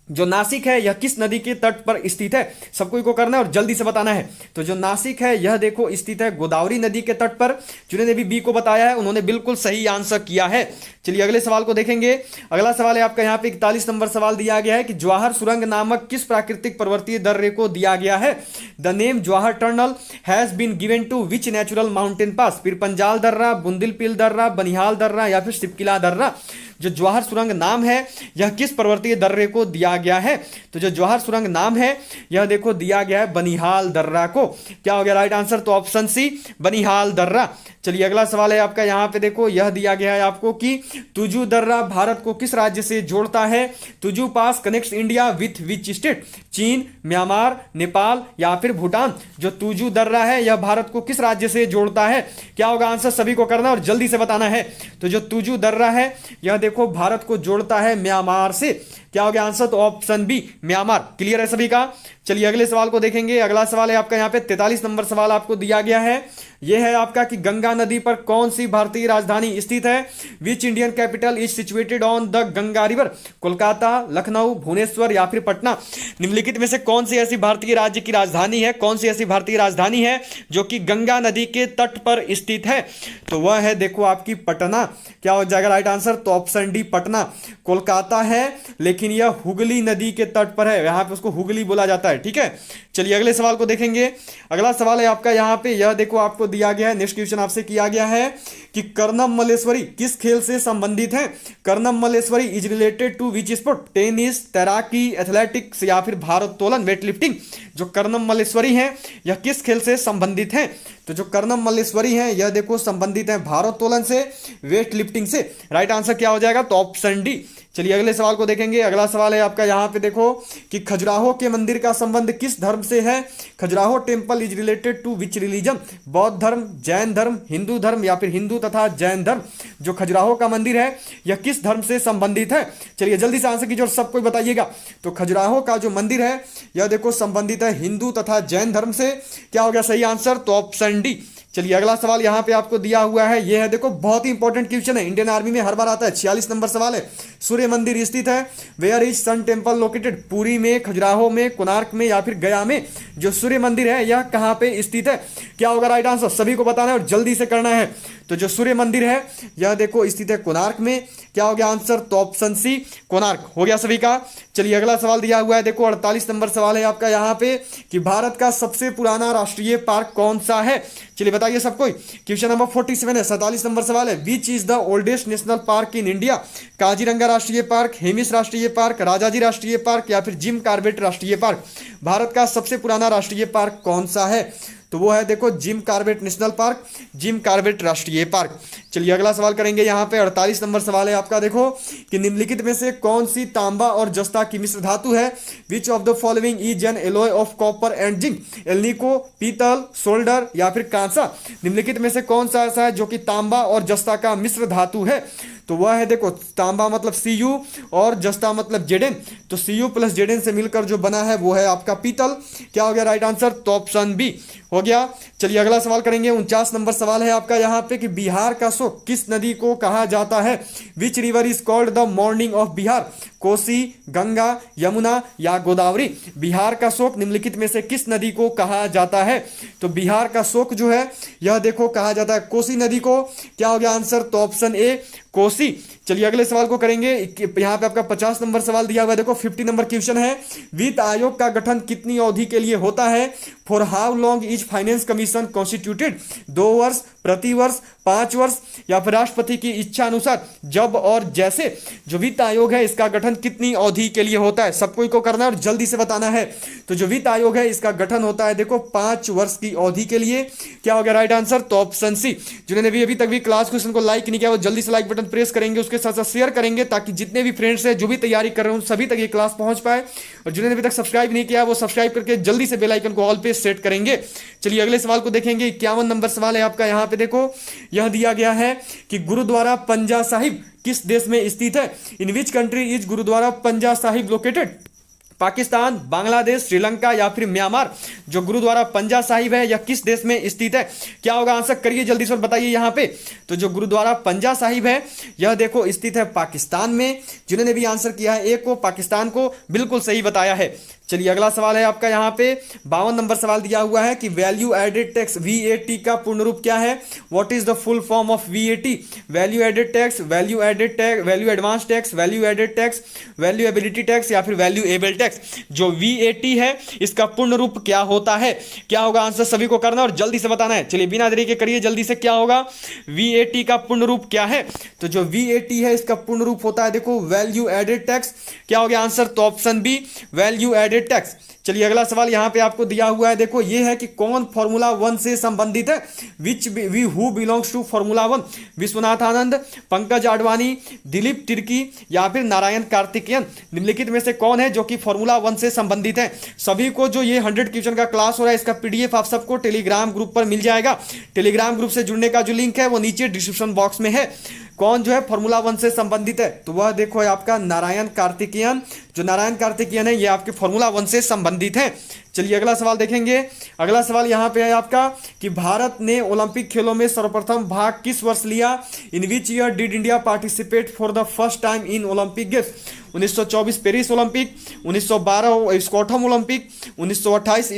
जो नासिक है यह किस नदी के तट पर स्थित है? सबको को करना है और जल्दी से बताना है। तो जो नासिक है यह देखो स्थित है गोदावरी नदी के तट पर। जिन्होंने भी बी को बताया है उन्होंने बिल्कुल सही आंसर किया है। चलिए अगले सवाल को देखेंगे। अगला सवाल है आपका यहाँ पे 41 नंबर सवाल दिया गया है कि जवाहर सुरंग नामक किस प्राकृतिक पर्वतीय दर्रे को दिया गया है? The name Jawahar tunnel has been given to which natural mountain pass? फिर पंजाल दर्रा, बुंदिलपिल दर्रा, बनिहाल दर्रा या फिर सिपकिला दर्रा। जो जवाहर सुरंग नाम है यह किस पर्वतीय दर्रे को दिया गया है? तो जो जवाहर सुरंग नाम है यह देखो दिया गया है बनिहाल दर्रा को। क्या हो गया राइट आंसर? तो ऑप्शन सी बनिहाल दर्रा। चलिए अगला सवाल है आपका यहाँ पे देखो यह दिया गया है आपको कि तुजू दर्रा भारत को किस राज्य से जोड़ता है? Tuju pass connects India with which state? चीन, म्यांमार, नेपाल या फिर भूटान। जो तुजू दर्रा है यह भारत को किस राज्य से जोड़ता है? क्या होगा आंसर? सभी को करना और जल्दी से बताना है। तो जो तुजू दर्रा है यह देखो भारत को जोड़ता है म्यांमार से। क्या हो गया आंसर? तो ऑप्शन बी म्यांमार। क्लियर है सभी का? चलिए अगले सवाल को देखेंगे। अगला सवाल है आपका यहाँ पे 43 नंबर सवाल आपको दिया गया है। यह है आपका कि गंगा नदी पर कौन सी भारतीय राजधानी स्थित है? Which Indian capital is situated on the Ganga river? Kolkata, Lucknow, Bhubaneswar या फिर पटना। निम्नलिखित में से कौन सी ऐसी भारतीय राज्य की राजधानी है, कौन सी ऐसी भारतीय राजधानी है जो कि गंगा नदी के तट पर स्थित है? तो वह है देखो आपकी पटना। क्या हो जाएगा राइट आंसर? तो ऑप्शन डी पटना। कोलकाता है लेकिन यह हुगली नदी के तट पर है, यहां पे उसको हुगली बोला जाता है। ठीक है, चलिए अगले सवाल को देखेंगे। अगला सवाल है आपका यहाँ पे, यह देखो आपको दिया गया है, नेक्स्ट क्वेश्चन आपसे किया गया है कि कर्णम मल्लेश्वरी किस खेल से संबंधित है? Karnam Malleswari is related to which sport? Tennis, तैराकी, एथलेटिक्स या फिर भारोत्तोलन, वेट लिफ्टिंग। जो कर्णम मल्लेश्वरी है यह किस खेल से संबंधित है? तो जो कर्णम मल्लेश्वरी है यह देखो संबंधित है भारोत्तोलन से, वेट लिफ्टिंग से। राइट आंसर क्या हो जाएगा? तो ऑप्शन डी। चलिए अगले सवाल को देखेंगे। अगला सवाल है आपका यहाँ पे देखो कि खजुराहो के मंदिर का संबंध किस धर्म से है? Khajuraho temple is related to which religion? बौद्ध धर्म, जैन धर्म, हिंदू धर्म या फिर हिंदू तथा जैन धर्म। जो खजुराहो का मंदिर है यह किस धर्म से संबंधित है? चलिए जल्दी से आंसर कीजिए और सबको बताइएगा। तो खजुराहो का जो मंदिर है यह देखो संबंधित है हिंदू तथा जैन धर्म से। क्या हो गया सही आंसर? तो ऑप्शन डी। चलिए अगला सवाल यहाँ पे आपको दिया हुआ है, ये है देखो बहुत ही इंपॉर्टेंट क्वेश्चन है, इंडियन आर्मी में हर बार आता है। 46 नंबर सवाल है, सूर्य मंदिर स्थित है, where is sun temple located? Puri में, खजुराहो में, कोणार्क में या फिर गया में जो सूर्य मंदिर है यह कहाँ पे स्थित है? क्या होगा राइट आंसर? सभी को बताना है और जल्दी से करना है। तो जो सूर्य मंदिर है यह देखो स्थित है कोणार्क में। क्या हो गया आंसर? तो ऑप्शन सी कोणार्क हो गया सभी का। चलिए अगला सवाल दिया हुआ है देखो 48 नंबर सवाल है आपका यहाँ पे कि भारत का सबसे पुराना राष्ट्रीय पार्क कौन सा है? चलिए बताइए सबको। क्वेश्चन नंबर 47 है, 47 नंबर सवाल है, which is the oldest national park in India? Kaziranga राष्ट्रीय पार्क, हेमिस राष्ट्रीय पार्क, राजाजी राष्ट्रीय पार्क या फिर जिम कॉर्बेट राष्ट्रीय पार्क? भारत का सबसे पुराना राष्ट्रीय पार्क कौन सा है? तो वो है देखो Jim Corbett national park, Jim Corbett राष्ट्रीय पार्क। चलिए अगला सवाल करेंगे यहाँ पे 48 नंबर सवाल है आपका देखो कि निम्नलिखित में से कौन सी तांबा और जस्ता की मिश्र धातु है? Which of the following is an alloy of copper and zinc? Alnico, पीतल, सोल्डर या फिर कांसा? निम्नलिखित में से कौन सा ऐसा है जो कि तांबा और जस्ता का मिश्र धातु है? तो वह है देखो तांबा मतलब Cu और जस्ता मतलब Zn, तो Cu प्लस Zn से मिलकर जो बना है वो है आपका पीतल। क्या हो गया राइट आंसर? तो ऑप्शन बी हो गया। चलिए अगला सवाल करेंगे 49 नंबर सवाल है आपका यहाँ पे कि बिहार का शोक किस नदी को कहा जाता है? Which river is called the morning of Bihar? Kosi, Ganga, Yamuna या गोदावरी? बिहार का शोक निम्नलिखित में से किस नदी को कहा जाता है? तो बिहार का शोक जो है यह देखो कहा जाता है कोसी नदी को। क्या हो गया आंसर? तो ऑप्शन ए कोसी। चलिए अगले सवाल को करेंगे, यहाँ पे आपका 50 नंबर सवाल दिया हुआ है देखो 50 नंबर क्वेश्चन है, वित्त आयोग का गठन कितनी अवधि के लिए होता है? For how long is finance commission constituted? 2 वर्ष, प्रति वर्ष, 5 वर्ष या फिर राष्ट्रपति की इच्छा अनुसार? जब और जैसे जो वित्त आयोग है इसका गठन कितनी अवधि के लिए होता है? सबको को करना है और जल्दी से बताना है। तो जो वित्त आयोग है इसका गठन होता है देखो 5 वर्ष की अवधि के लिए। क्या हो गया राइट आंसर? तो ऑप्शन सी। जिन्होंने भी अभी तक भी क्लास क्वेश्चन को लाइक नहीं किया वो जल्दी से लाइक बटन प्रेस करेंगे, उसके साथ साथ शेयर करेंगे ताकि जितने भी फ्रेंड्स हैं जो भी तैयारी कर रहे हो सभी तक ये क्लास पहुंच पाए। और जिन्होंने अभी तक सब्सक्राइब नहीं किया वो सब्सक्राइब करके जल्दी से बेल आइकन को ऑल पे सेट करेंगे। चलिए अगले सवाल को देखेंगे 51 नंबर सवाल है आपका यहाँ पे देखो, यह दिया गया है कि गुरुद्वारा पंजा साहिब किस देश में स्थित है? In which country is gurdwara पंजा साहिब लोकेटेड? पाकिस्तान, बांग्लादेश, श्रीलंका या फिर म्यांमार? जो गुरुद्वारा पंजा साहिब है यह किस देश में स्थित है? क्या होगा आंसर? करिए जल्दी से बताइए यहाँ पे। तो जो गुरुद्वारा पंजा साहिब है यह देखो स्थित है पाकिस्तान में। जिन्होंने भी आंसर किया है एक को पाकिस्तान को बिल्कुल सही बताया है। चलिए अगला सवाल है आपका यहाँ पे 52 नंबर सवाल दिया हुआ है कि वैल्यू एडेड टैक्स VAT का पूर्ण रूप क्या है? What is the full form of VAT? Value added tax, value added tax, value advance tax, value added tax, value ability tax या फिर वैल्यू एबल टैक्स? जो VAT है इसका पूर्ण रूप क्या होता है? क्या होगा आंसर? सभी को करना और जल्दी से बताना है। चलिए बिना देरी के करिए जल्दी से। क्या होगा? VAT का पूर्ण रूप क्या है? तो जो VAT है इसका पूर्ण रूप होता है देखो वैल्यू एडेड टैक्स। क्या हो गया आंसर? तो option B value added tax. चलिए अगला सवाल यहां पे आपको दिया हुआ है देखो, ये है कि कौन फॉर्मूला 1 से संबंधित है? Which we who belongs to formula 1? Vishwanath Anand, Pankaj Advani, Dilip Tirkey या फिर नारायण कार्तिकेयन? निम्नलिखित में से कौन है जो कि फॉर्मूला 1 से संबंधित है? सभी को जो ये 100 क्वेश्चन का क्लास हो रहा है इसका PDF आप सबको टेलीग्राम ग्रुप पर मिल जाएगा। टेलीग्राम ग्रुप से जुड़ने का जो लिंक है वो नीचे डिस्क्रिप्शन बॉक्स में है। कौन जो है फॉर्मूला 1 से संबंधित है? तो वह देखो है आपका नारायण कार्तिकेयन। जो नारायण कार्तिकेयन है ये आपके फॉर्मूला 1 से संबंधित है। चलिए अगला सवाल देखेंगे। अगला सवाल यहाँ पे है आपका कि भारत ने ओलंपिक खेलों में सर्वप्रथम भाग किस वर्ष लिया? In which year did India participate for the first time in Olympic games? 1924 Paris Olympic, 1912 Stockholm Olympic, 1928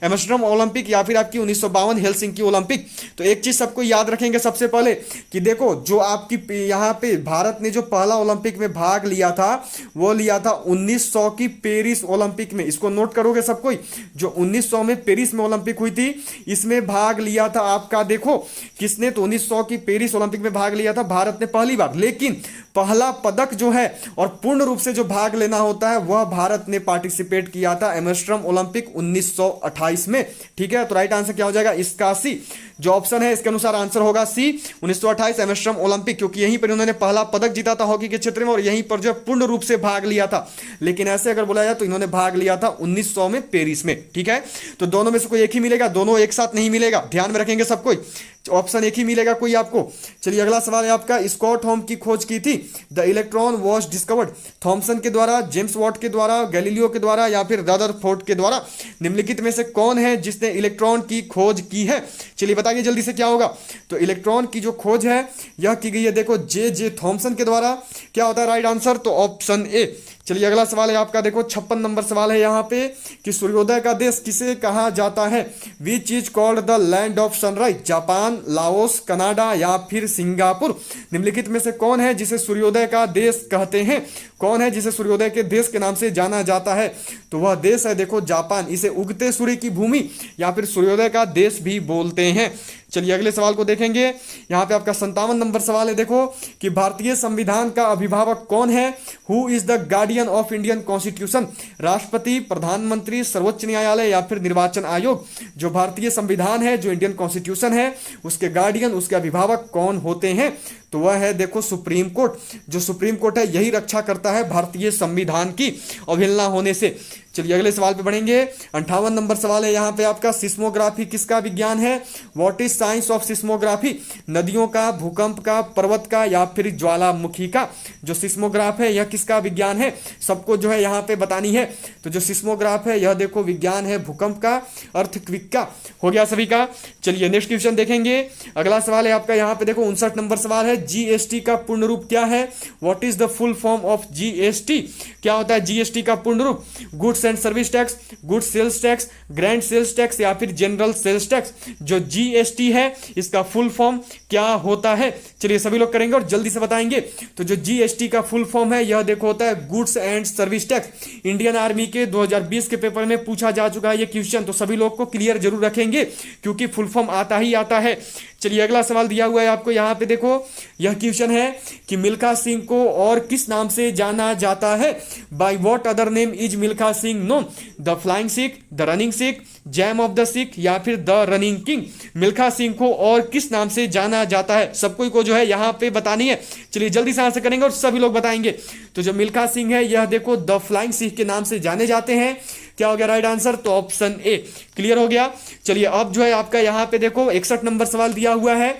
Amsterdam Olympic या फिर आपकी 1952 हेलसिंकी ओलंपिक? तो एक चीज सबको याद रखेंगे सबसे पहले कि देखो जो आपकी यहाँ पे भारत ने जो पहला ओलंपिक में भाग लिया था वो लिया था 1900 की पेरिस ओलंपिक में। इसको नोट करोगे सब कोई। जो 1900 में पेरिस में ओलंपिक हुई थी इसमें भाग लिया था आपका देखो किसने? तो 1900 की पेरिस ओलंपिक में भाग लिया था भारत ने पहली बार। लेकिन पहला पदक जो है और पूर्ण रूप से जो भाग लेना होता है वह भारत ने पार्टिसिपेट किया था एम्स्टर्डम ओलंपिक 1928 में। ठीक है, तो राइट आंसर क्या हो जाएगा इसका? सी। जो ऑप्शन है इसके अनुसार आंसर होगा सी 1928 एम्स्टर्डम ओलंपिक, क्योंकि यहीं पर उन्होंने पहला पदक जीता था हॉकी के क्षेत्र में और यहीं पर जो पूर्ण रूप से भाग लिया था। लेकिन ऐसे अगर बोला जाए तो इन्होंने भाग लिया था 1900 में पेरिस में। ठीक है, तो दोनों में से कोई एक ही मिलेगा, दोनों एक साथ नहीं मिलेगा, ध्यान में रखेंगे सब कोई। ऑप्शन एक ही मिलेगा कोई आपको। चलिए अगला सवाल है आपका, स्कॉट होम की खोज की थी। The electron was discovered Thomson के द्वारा, जेम्स वॉट के द्वारा, गैलीलियो के द्वारा या फिर रदरफोर्ड के द्वारा। निम्नलिखित में से कौन है जिसने इलेक्ट्रॉन की खोज की है? चलिए बताइए जल्दी से क्या होगा। तो इलेक्ट्रॉन की जो खोज है यह की गई है देखो जे थॉमसन के द्वारा। क्या होता है राइट आंसर? तो ऑप्शन ए। चलिए अगला सवाल है आपका देखो 56 नंबर सवाल है यहाँ पे कि सूर्योदय का देश किसे कहा जाता है? Which is called the land of sunrise? Japan, Laos, Canada या फिर सिंगापुर। निम्नलिखित में से कौन है जिसे सूर्योदय का देश कहते हैं? कौन है जिसे सूर्योदय के देश के नाम से जाना जाता है? तो वह देश है देखो जापान। इसे उगते सूर्य की भूमि या फिर सूर्योदय का देश भी बोलते हैं। चलिए अगले सवाल को देखेंगे। यहाँ पे आपका 57 नंबर सवाल है देखो कि भारतीय संविधान का अभिभावक कौन है? Who is the guardian of Indian constitution? राष्ट्रपति, प्रधानमंत्री, सर्वोच्च न्यायालय या फिर निर्वाचन आयोग। जो भारतीय संविधान है, जो इंडियन कॉन्स्टिट्यूशन है, उसके गार्डियन, उसके अभिभावक कौन होते हैं? तो वह है देखो सुप्रीम कोर्ट। जो सुप्रीम कोर्ट है यही रक्षा करता है भारतीय संविधान की अवहेलना होने से। चलिए अगले सवाल पे बढ़ेंगे। 58 नंबर सवाल है यहाँ पे आपका, सिस्मोग्राफी किसका विज्ञान है? What is science of seismography? नदियों का, भूकंप का, पर्वत का या फिर ज्वालामुखी का? जो सिस्मोग्राफ है यह किसका विज्ञान है? सबको जो है यहाँ पे बतानी है। तो जो सिस्मोग्राफ है यह देखो विज्ञान है भूकंप का, अर्थक्वेक का। हो गया सभी का। चलिए नेक्स्ट क्वेश्चन देखेंगे। अगला सवाल है आपका यहाँ पे देखो 59 नंबर सवाल है, जीएसटी का पूर्ण रूप क्या है? What is the full form of GST? क्या होता है जीएसटी का पूर्ण रूप? Goods and service tax, goods sales tax, grand sales tax या फिर जनरल सेल्स टैक्स। जो जीएसटी है इसका फुल फॉर्म क्या होता है? चलिए सभी लोग करेंगे और जल्दी से बताएंगे। तो जो जीएसटी का फुल फॉर्म है यह देखो होता है goods and service tax. Indian army के 2020 के पेपर में पूछा जा चुका है ये क्वेश्चन, तो सभी लोग को क्लियर जरूर रखेंगे क्योंकि फुल फॉर्म आता ही आता है। चलिए अगला सवाल दिया हुआ है आपको यहाँ पे देखो, यह क्वेश्चन है कि मिल्खा सिंह को और किस नाम से जाना जाता है? By what other name is Milkha Singh known? The flying Sikh, the running Sikh, jam of the Sikh या फिर the running king. Milkha Singh को और किस नाम से जाना जाता है? सबको को जो है यहाँ पे बतानी है। चलिए जल्दी से आंसर करेंगे और सभी लोग बताएंगे। तो जो मिल्खा सिंह है यह देखो द फ्लाइंग सिख के नाम से जाने जाते हैं। क्या हो गया राइट आंसर? तो ऑप्शन ए। क्लियर हो गया। चलिए अब जो है आपका यहाँ पे देखो 61 नंबर सवाल दिया हुआ है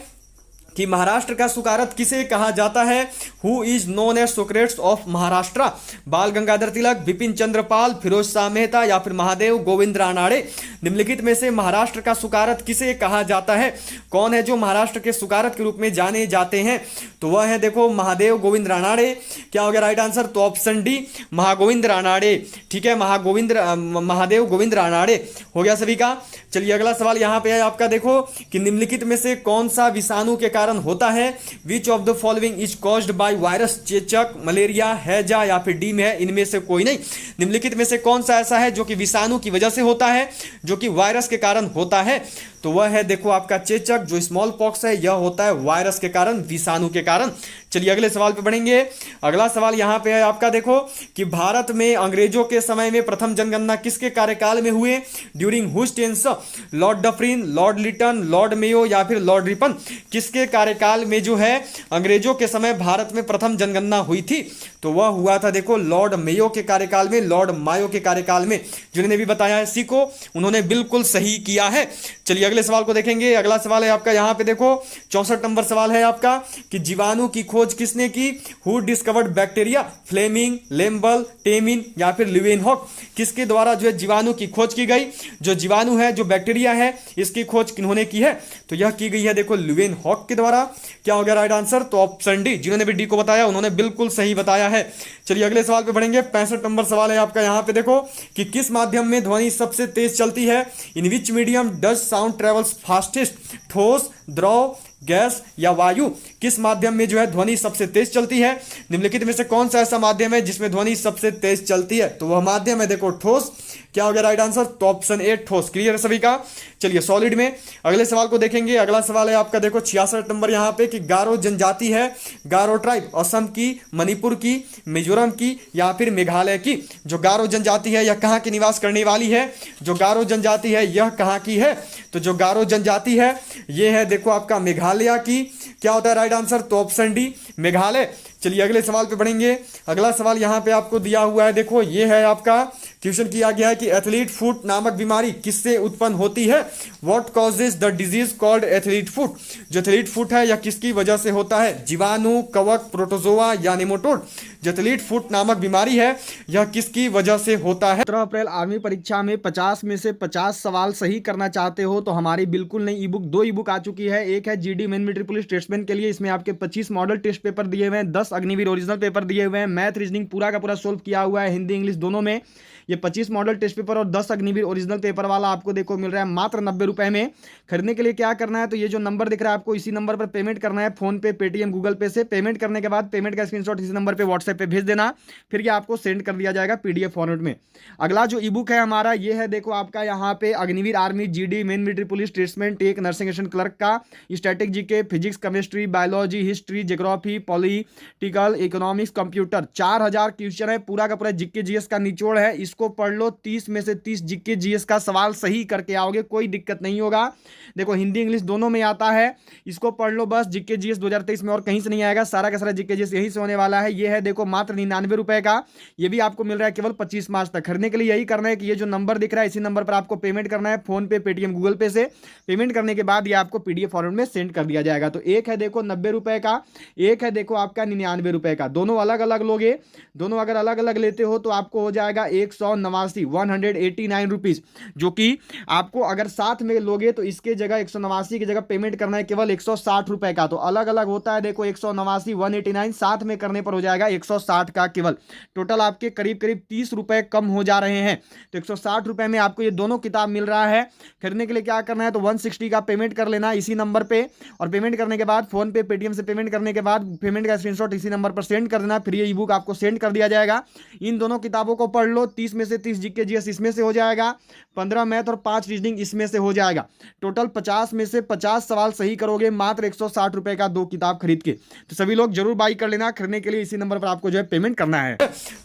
कि महाराष्ट्र का सुकारत किसे कहा जाता है? Who is known as Socrates of Maharashtra? Bal Gangadhar तिलक, बिपिन चंद्र पाल, फिरोज शाह मेहता या फिर महादेव गोविंद रानाड़े। निम्नलिखित में से महाराष्ट्र का सुकारत किसे कहा जाता है? कौन है जो महाराष्ट्र के सुकारत के रूप में जाने जाते हैं? तो वह है देखो महादेव गोविंद रानाड़े। क्या हो गया राइट आंसर? तो ऑप्शन डी महागोविंद रानाड़े। ठीक है, महादेव गोविंद रानाड़े। हो गया सभी का। चलिए अगला सवाल यहाँ पे है आपका देखो कि निम्नलिखित में से कौन सा विषाणु के कारण होता है? Which of the following is caused by virus? चेचक, मलेरिया, हैजा या फिर डी में है? इनमें से कोई नहीं। निम्नलिखित में से कौन सा ऐसा है जो कि विषाणु की वजह से होता है, जो कि वायरस के कारण होता है? तो वह है देखो आपका चेचक। जो स्मॉल पॉक्स है यह होता है वायरस के कारण, विषाणु के कारण। चलिए अगले सवाल पे बढ़ेंगे। अगला सवाल यहाँ पे है आपका देखो कि भारत में अंग्रेजों के समय में प्रथम जनगणना किसके कार्यकाल में हुए? During whose tenure? Lord Dufferin, Lord Lytton, Lord Mayo या फिर लॉर्ड रिपन। किसके कार्यकाल में जो है अंग्रेजों के समय भारत में प्रथम जनगणना हुई थी? तो वह हुआ था देखो लॉर्ड मेयो के कार्यकाल में, लॉर्ड मायो के कार्यकाल में। जिन्होंने भी बताया है सीखो, उन्होंने बिल्कुल सही किया है। चलिए अगले सवाल को देखेंगे। अगला सवाल है आपका यहाँ पे देखो 64 नंबर सवाल है आपका कि जीवाणु की खोज किसने की? Who discovered bacteria? Fleming, Lambl, Temin या फिर ल्यूवेनहॉक। किसके द्वारा जो है जीवाणु की खोज की गई? जो जीवाणु है, जो बैक्टीरिया है, इसकी खोज किन्होंने की है? तो यह की गई है देखो ल्यूवेनहॉक के द्वारा। क्या हो गया राइट आंसर? तो ऑप्शन डी। जिन्होंने भी डी को बताया उन्होंने बिल्कुल सही बताया है। चलिए अगले सवाल पे बढ़ेंगे। 65 नंबर सवाल है आपका यहाँ पे देखो कि किस माध्यम में ध्वनि सबसे तेज चलती है? In which medium does sound travels fastest? ठोस, द्रव, गैस या वायु। किस माध्यम में जो है ध्वनि सबसे तेज चलती है? निम्नलिखित में से कौन सा ऐसा माध्यम है जिसमें ध्वनि सबसे तेज चलती है? तो वह माध्यम है देखो ठोस। क्या हो गया राइट आंसर? तो ऑप्शन ए ठोस। क्लियर है सभी का। चलिए सॉलिड में अगले सवाल को देखेंगे। अगला सवाल है आपका देखो 66 नंबर यहाँ पे कि गारो जनजाति है, गारो ट्राइब असम की, मणिपुर की, मिजोरम की या फिर मेघालय की। जो गारो जनजाति है यह कहाँ की निवास करने वाली है? जो गारो जनजाति है यह कहाँ की है? तो जो गारो जनजाति है यह है देखो आपका मेघालय की। क्या होता है राइट आंसर? तो ऑप्शन डी मेघालय। चलिए अगले सवाल पे बढ़ेंगे। अगला सवाल यहाँ पे आपको दिया हुआ है देखो, ये है आपका क्वेश्चन किया गया है कि एथलीट फुट नामक बीमारी किससे उत्पन्न होती है? What causes the disease called athlete foot? जो एथलीट फुट है यह किसकी वजह से होता है? जीवाणु, कवक, प्रोटोजोआ या नेमाटोड? जो एथलीट फुट नामक बीमारी है यह किसकी वजह से होता है? 17 अप्रैल आर्मी परीक्षा में 50 में से 50 सवाल सही करना चाहते हो तो हमारी बिल्कुल नई ई बुक, 2 ई बुक आ चुकी है। एक है जीडी मेन मिलिट्री पुलिस टेस्टमैन के लिए, इसमें आपके 25 मॉडल टेस्ट पेपर दिए हुए हैं, 10 अग्निवीर ओरिजिनल पेपर दिए हुए हैं, मैथ रीजनिंग पूरा का पूरा सोल्व किया हुआ है, हिंदी इंग्लिश दोनों में। ये 25 मॉडल टेस्ट पेपर और 10 अग्निवीर ओरिजिनल पेपर वाला आपको देखो मिल रहा है मात्र 90 रुपए में। खरीदने के लिए क्या करना है, तो ये जो नंबर दिख रहा है आपको, इसी नंबर पर पेमेंट करना है, फोन पे, पेटीएम, गूगल पे से। पेमेंट करने के बाद पेमेंट का स्क्रीनशॉट इसी नंबर पे व्हाट्सएप पे भेज देना, फिर ये आपको सेंड कर दिया जाएगा पीडीएफ फॉर्मेट में। अगला जो ई बुक है हमारा ये है, देखो आपका यहाँ पे Agniveer army, GD men military police tradesman, tech nursing assistant clerk का static GK, physics, chemistry, biology, history, geography, political, economics, computer. 4000 question है, पूरा का पूरा जीके जीएस का निचोड़ है। इसको पढ़ लो, 30 में से 30 जीके जीएस का सवाल सही करके आओगे, कोई दिक्कत नहीं होगा। देखो हिंदी इंग्लिश दोनों में आता है, इसको पढ़ लो बस। जीके जीएस 2023 में और कहीं से नहीं आएगा, सारा का सारा जीके जीएस यहीं से होने वाला है। ये है देखो मात्र 99 रुपए का, ये भी आपको मिल रहा है केवल 25 मार्च तक। खरीदने के लिए यही करना है कि ये जो नंबर दिख रहा है इसी नंबर पर आपको पेमेंट करना है, फोन पे, पेटीएम, गूगल पे से। पेमेंट करने के बाद ये आपको पीडीएफ फॉर्मेट में सेंड कर दिया जाएगा। तो एक है देखो 90 रुपए का, एक है देखो आपका 99 रुपए का, दोनों अलग अलग लोगे। दोनों अगर अलग अलग लेते हो तो आपको हो जाएगा 189 रुपीज, जो कि आपको अगर साथ में लोगे तो इसके जगह 189 की जगह पेमेंट करना है केवल 160 रुपए का। तो अलग अलग होता है देखो 189, 189, साथ में करने पर हो जाएगा 160 का केवल। टोटल आपके करीब करीब 30 रुपए कम हो जा रहे हैं। तो 160 रुपए में आपको ये दोनों किताब मिल रहा है। खरीदने के लिए क्या करना है, तो 160 का पेमेंट कर लेना इसी नंबर पे, और पेमेंट करने के बाद फोन पे, पेटीएम से पेमेंट करने के बाद पेमेंट का स्क्रीनशॉट इसी नंबर पर सेंड कर देना, फिर ये ई बुक आपको सेंड कर दिया जाएगा। इन दोनों किताबों को पढ़ लो, 30 में से 30 जीके जीएस इसमें से हो जाएगा, 15 मैथ और 5 रीजनिंग इसमें से हो जाएगा। टोटल 50 में से 50 सवाल सही करोगे मात्र 160 रुपए का 2 किताब खरीद के। तो सभी लोग जरूर बाई कर लेना। खरीदने के लिए इसी नंबर पर आपको जो है पेमेंट करना है।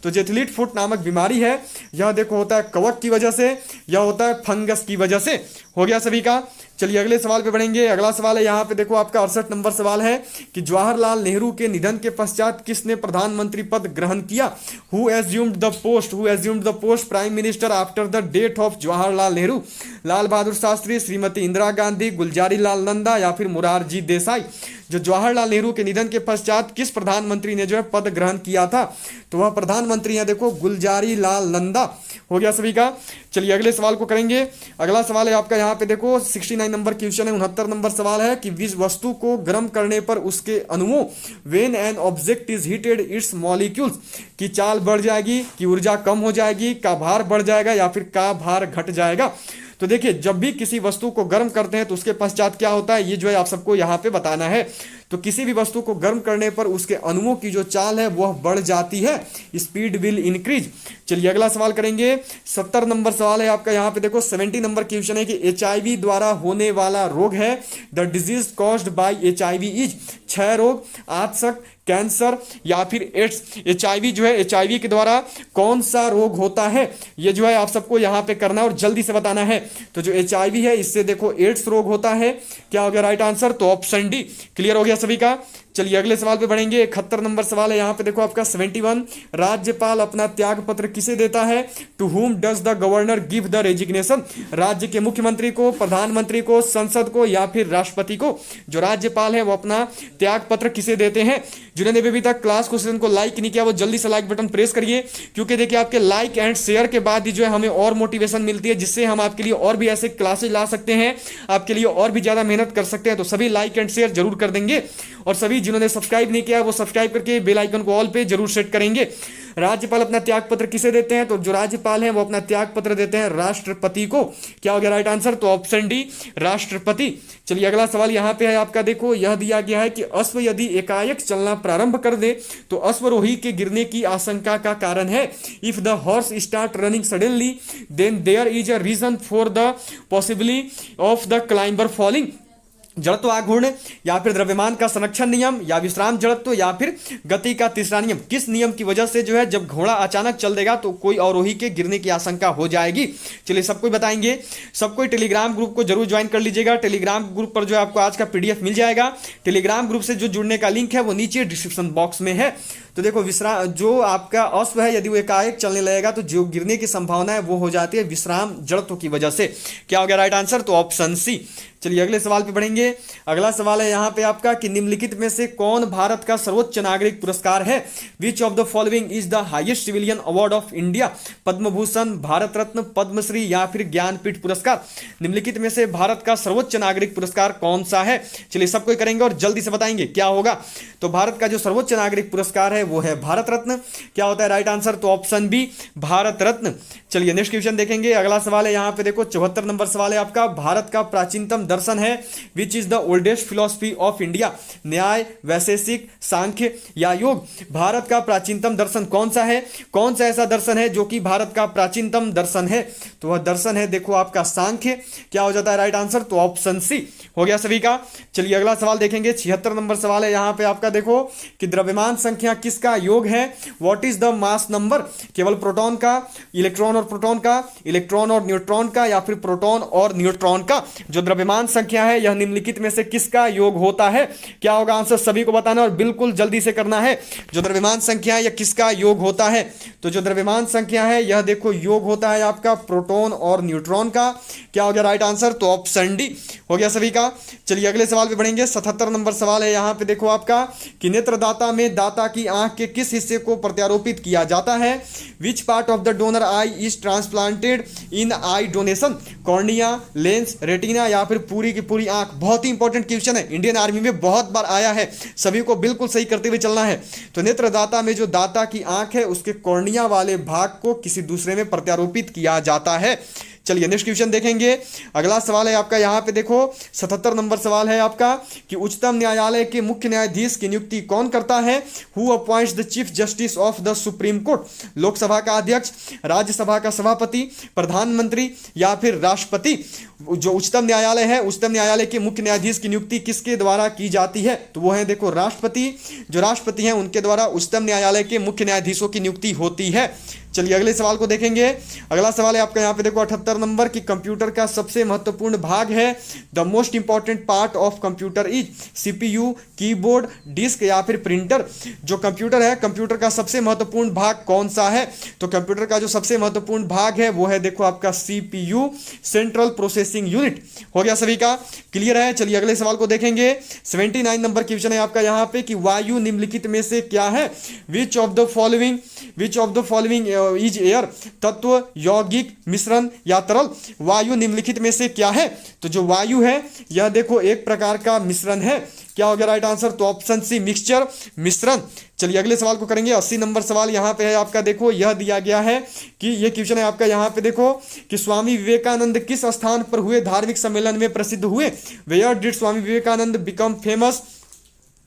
तो जो एथलीट फुट नामक बीमारी है यह देखो होता है कवक की वजह से, यह होता है फंगस की वजह से। हो गया सभी का। चलिए अगले सवाल पे बढ़ेंगे। अगला सवाल है यहाँ पे देखो आपका 68 नंबर सवाल है कि जवाहरलाल नेहरू के निधन के पश्चात किसने प्रधानमंत्री पद ग्रहण किया? Who assumed the post prime minister after the death of Jawaharlal Nehru? Lal Bahadur Shastri, Shrimati Indira Gandhi, Gulzari Lal Nanda या फिर मोरारजी देसाई? जो जवाहरलाल नेहरू के निधन के पश्चात किस प्रधानमंत्री ने जो है पद ग्रहण किया था? तो वह प्रधानमंत्री है देखो गुलजारी लाल नंदा। हो गया सभी का। चलिए अगले सवाल को करेंगे। अगला सवाल है आपका यहाँ पे देखो 69 नंबर क्वेश्चन है, 69 नंबर सवाल है कि विष वस्तु को गर्म करने पर उसके अणुओं, when an object is heated it's molecules, की चाल बढ़ जाएगी, की ऊर्जा कम हो जाएगी, का भार बढ़ जाएगा या फिर का भार घट जाएगा? तो देखिए जब भी किसी वस्तु को गर्म करते हैं तो उसके पश्चात क्या होता है, ये जो है आप सबको यहाँ पे बताना है। तो किसी भी वस्तु को गर्म करने पर उसके अणुओं की जो चाल है वह बढ़ जाती है, स्पीड विल इंक्रीज। चलिए अगला सवाल करेंगे। 70 नंबर सवाल है आपका यहाँ पे देखो 70 नंबर क्वेश्चन है कि HIV द्वारा होने वाला रोग है, the disease caused by HIV is? क्षय रोग, आंतशक, कैंसर या फिर एड्स? HIV जो है HIV के द्वारा कौन सा रोग होता है, ये जो है आप सबको यहाँ पे करना है और जल्दी से बताना है। तो जो HIV है इससे देखो एड्स रोग होता है। क्या हो गया राइट आंसर? तो ऑप्शन डी। क्लियर हो गया सभी का। चलिए अगले सवाल पे बढ़ेंगे। 71 नंबर सवाल है यहाँ पे देखो आपका 71, राज्यपाल अपना त्याग पत्र किसे देता है? To whom does the governor give the resignation? राज्य के मुख्यमंत्री को, प्रधानमंत्री को, संसद को या फिर राष्ट्रपति को? जो राज्यपाल है वो अपना त्याग पत्र किसे देते हैं? जिन्होंने अभी तक क्लास को सेशन को लाइक नहीं किया वो जल्दी से लाइक बटन प्रेस करिए, क्योंकि देखिए आपके लाइक एंड शेयर के बाद ही जो है हमें और मोटिवेशन मिलती है, जिससे हम आपके लिए और भी ऐसे क्लासेज ला सकते हैं, आपके लिए और भी ज्यादा मेहनत कर सकते हैं। तो सभी लाइक एंड शेयर जरूर कर देंगे, और सभी जिन्होंने सब्सक्राइब नहीं किया वो सब्सक्राइब करके बेल आइकन को ऑल पे जरूर सेट करेंगे। राज्यपाल अपना त्याग पत्र किसे देते हैं? तो जो राज्यपाल हैं वो अपना त्याग पत्र देते हैं राष्ट्रपति को। क्या हो गया राइट आंसर? तो ऑप्शन डी, राष्ट्रपति। चलिए अगला सवाल यहाँ पे है आपका देखो, यह दिया गया है कि अश्व यदि एकाएक चलना प्रारंभ कर दे तो अश्वरोही के गिरने की आशंका का कारण है। If the horse start running suddenly then there is a reason for the possibility of the climber falling. जड़त्व आघूर्ण या फिर द्रव्यमान का संरक्षण नियम या विश्राम जड़त्व या फिर गति का तीसरा नियम? किस नियम की वजह से जो है जब घोड़ा अचानक चल देगा तो कोई आरोही के गिरने की आशंका हो जाएगी? चलिए सबको बताएंगे। सबको टेलीग्राम ग्रुप को जरूर ज्वाइन कर लीजिएगा। टेलीग्राम ग्रुप पर जो है आपको आज का PDF मिल जाएगा। टेलीग्राम ग्रुप से जो जुड़ने का लिंक है वो नीचे डिस्क्रिप्शन बॉक्स में है। तो देखो विश्राम, जो आपका अश्व है यदि वो एकाएक चलने लगेगा तो जो गिरने की संभावना है वो हो जाती है विश्राम जड़त्व की वजह से। क्या हो गया राइट आंसर? तो ऑप्शन सी। चलिए अगले सवाल पे बढ़ेंगे। अगला सवाल है यहाँ पे आपका कि निम्नलिखित में से कौन भारत का सर्वोच्च नागरिक पुरस्कार है? Which of the following is the highest civilian award of India? Padma Bhushan, Bharat Ratna, Padmashri या फिर ज्ञानपीठ पुरस्कार। निम्नलिखित में से भारत का सर्वोच्च नागरिक पुरस्कार कौन सा है? चलिए सबको करेंगे और जल्दी से बताएंगे क्या होगा। तो भारत का जो सर्वोच्च नागरिक पुरस्कार है वो है भारत रत्न। क्या होता है राइट आंसर? तो ऑप्शन बी, भारत रत्न। चलिए नेक्स्ट क्वेश्चन देखेंगे। अगला सवाल है यहाँ पे देखो 74 नंबर सवाल है आपका। भारत का प्राचीनतम दर्शन है which is the oldest philosophy of India? न्याय, वैशेषिक, सांख्य या योग? भारत का प्राचीनतम दर्शन कौन सा है? कौन सा ऐसा दर्शन है जो कि भारत का प्राचीनतम दर्शन है? तो वह दर्शन है देखो आपका सांख्य। क्या हो जाता है राइट आंसर? तो ऑप्शन सी हो गया सभी का। चलिए अगला सवाल देखेंगे। 76 नंबर सवाल है यहाँ पे आपका देखो कि द्रव्यमान संख्या किसका योग है? What is the mass number? केवल प्रोटॉन का, इलेक्ट्रॉन और प्रोटॉन का, इलेक्ट्रॉन और न्यूट्रॉन का या फिर प्रोटॉन और न्यूट्रॉन का? जो द्रव्यमान संख्या है यह निम्नलिखित में से किसका योग होता है? क्या होगा आंसर? सभी को बताना और बिल्कुल जल्दी से करना है। जो द्रव्यमान संख्या है यह किसका योग होता है? तो जो द्रव्यमान संख्या है यह देखो योग होता है आपका प्रोटॉन और न्यूट्रॉन का। क्या हो गया राइट आंसर? तो ऑप्शन डी हो गया सभी का। चलिए अगले सवाल पे बढ़ेंगे। 77 नंबर सवाल है यहाँ पे देखो आपका कि नेत्रदाता में दाता की आंख के किस हिस्से को प्रत्यारोपित किया जाता है? Which part of the donor I is transplanted in I donation? Cornea, lens, retina या फिर पूरी की पूरी आंख? बहुत ही इंपॉर्टेंट क्वेश्चन है, इंडियन आर्मी में बहुत बार आया है, सभी को बिल्कुल सही करते हुए चलना है। तो नेत्रदाता में जो दाता की आंख है उसके कॉर्निया वाले भाग को किसी दूसरे में प्रत्यारोपित किया जाता है। चलिए नेक्स्ट क्वेश्चन देखेंगे। अगला सवाल है आपका यहाँ पे देखो 77 नंबर सवाल है आपका कि उच्चतम न्यायालय के मुख्य न्यायाधीश की नियुक्ति कौन करता है? Who appoints the chief justice of the supreme court? Lok Sabha का अध्यक्ष, राज्यसभा का सभापति, प्रधानमंत्री या फिर राष्ट्रपति? जो उच्चतम न्यायालय है, उच्चतम न्यायालय के मुख्य न्यायाधीश की नियुक्ति किसके द्वारा की जाती है? तो वो है देखो राष्ट्रपति। जो राष्ट्रपति हैं उनके द्वारा उच्चतम न्यायालय के मुख्य न्यायाधीशों की नियुक्ति होती है। चलिए अगले सवाल को देखेंगे। अगला सवाल है आपका यहाँ पे देखो 78 नंबर की कंप्यूटर का सबसे महत्वपूर्ण भाग है? The most important part of computer is? CPU, keyboard, disk या फिर प्रिंटर? जो कंप्यूटर है, कंप्यूटर का सबसे महत्वपूर्ण भाग कौन सा है? तो कंप्यूटर का जो सबसे महत्वपूर्ण भाग है वो है देखो आपका सीपीयू, सेंट्रल प्रोसेसिंग यूनिट। हो गया सभी का, क्लियर है। चलिए अगले सवाल को देखेंगे। 79 नंबर क्वेश्चन है आपका यहाँ पे कि वायु निम्नलिखित में से क्या है? Which of the following is air? तत्व, यौगिक, मिश्रण या तरल? वायु निम्नलिखित में से क्या है? तो जो वायु है यह देखो एक प्रकार का मिश्रण है। क्या हो गया राइट आंसर? तो ऑप्शन सी, मिक्सचर, मिश्रण। चलिए अगले सवाल को करेंगे। 80 नंबर सवाल यहाँ पे है आपका देखो, यह दिया गया है कि ये क्वेश्चन है आपका यहाँ पे देखो कि स्वामी विवेकानंद किस स्थान पर हुए धार्मिक सम्मेलन में प्रसिद्ध हुए? Where did Swami Vivekananda become famous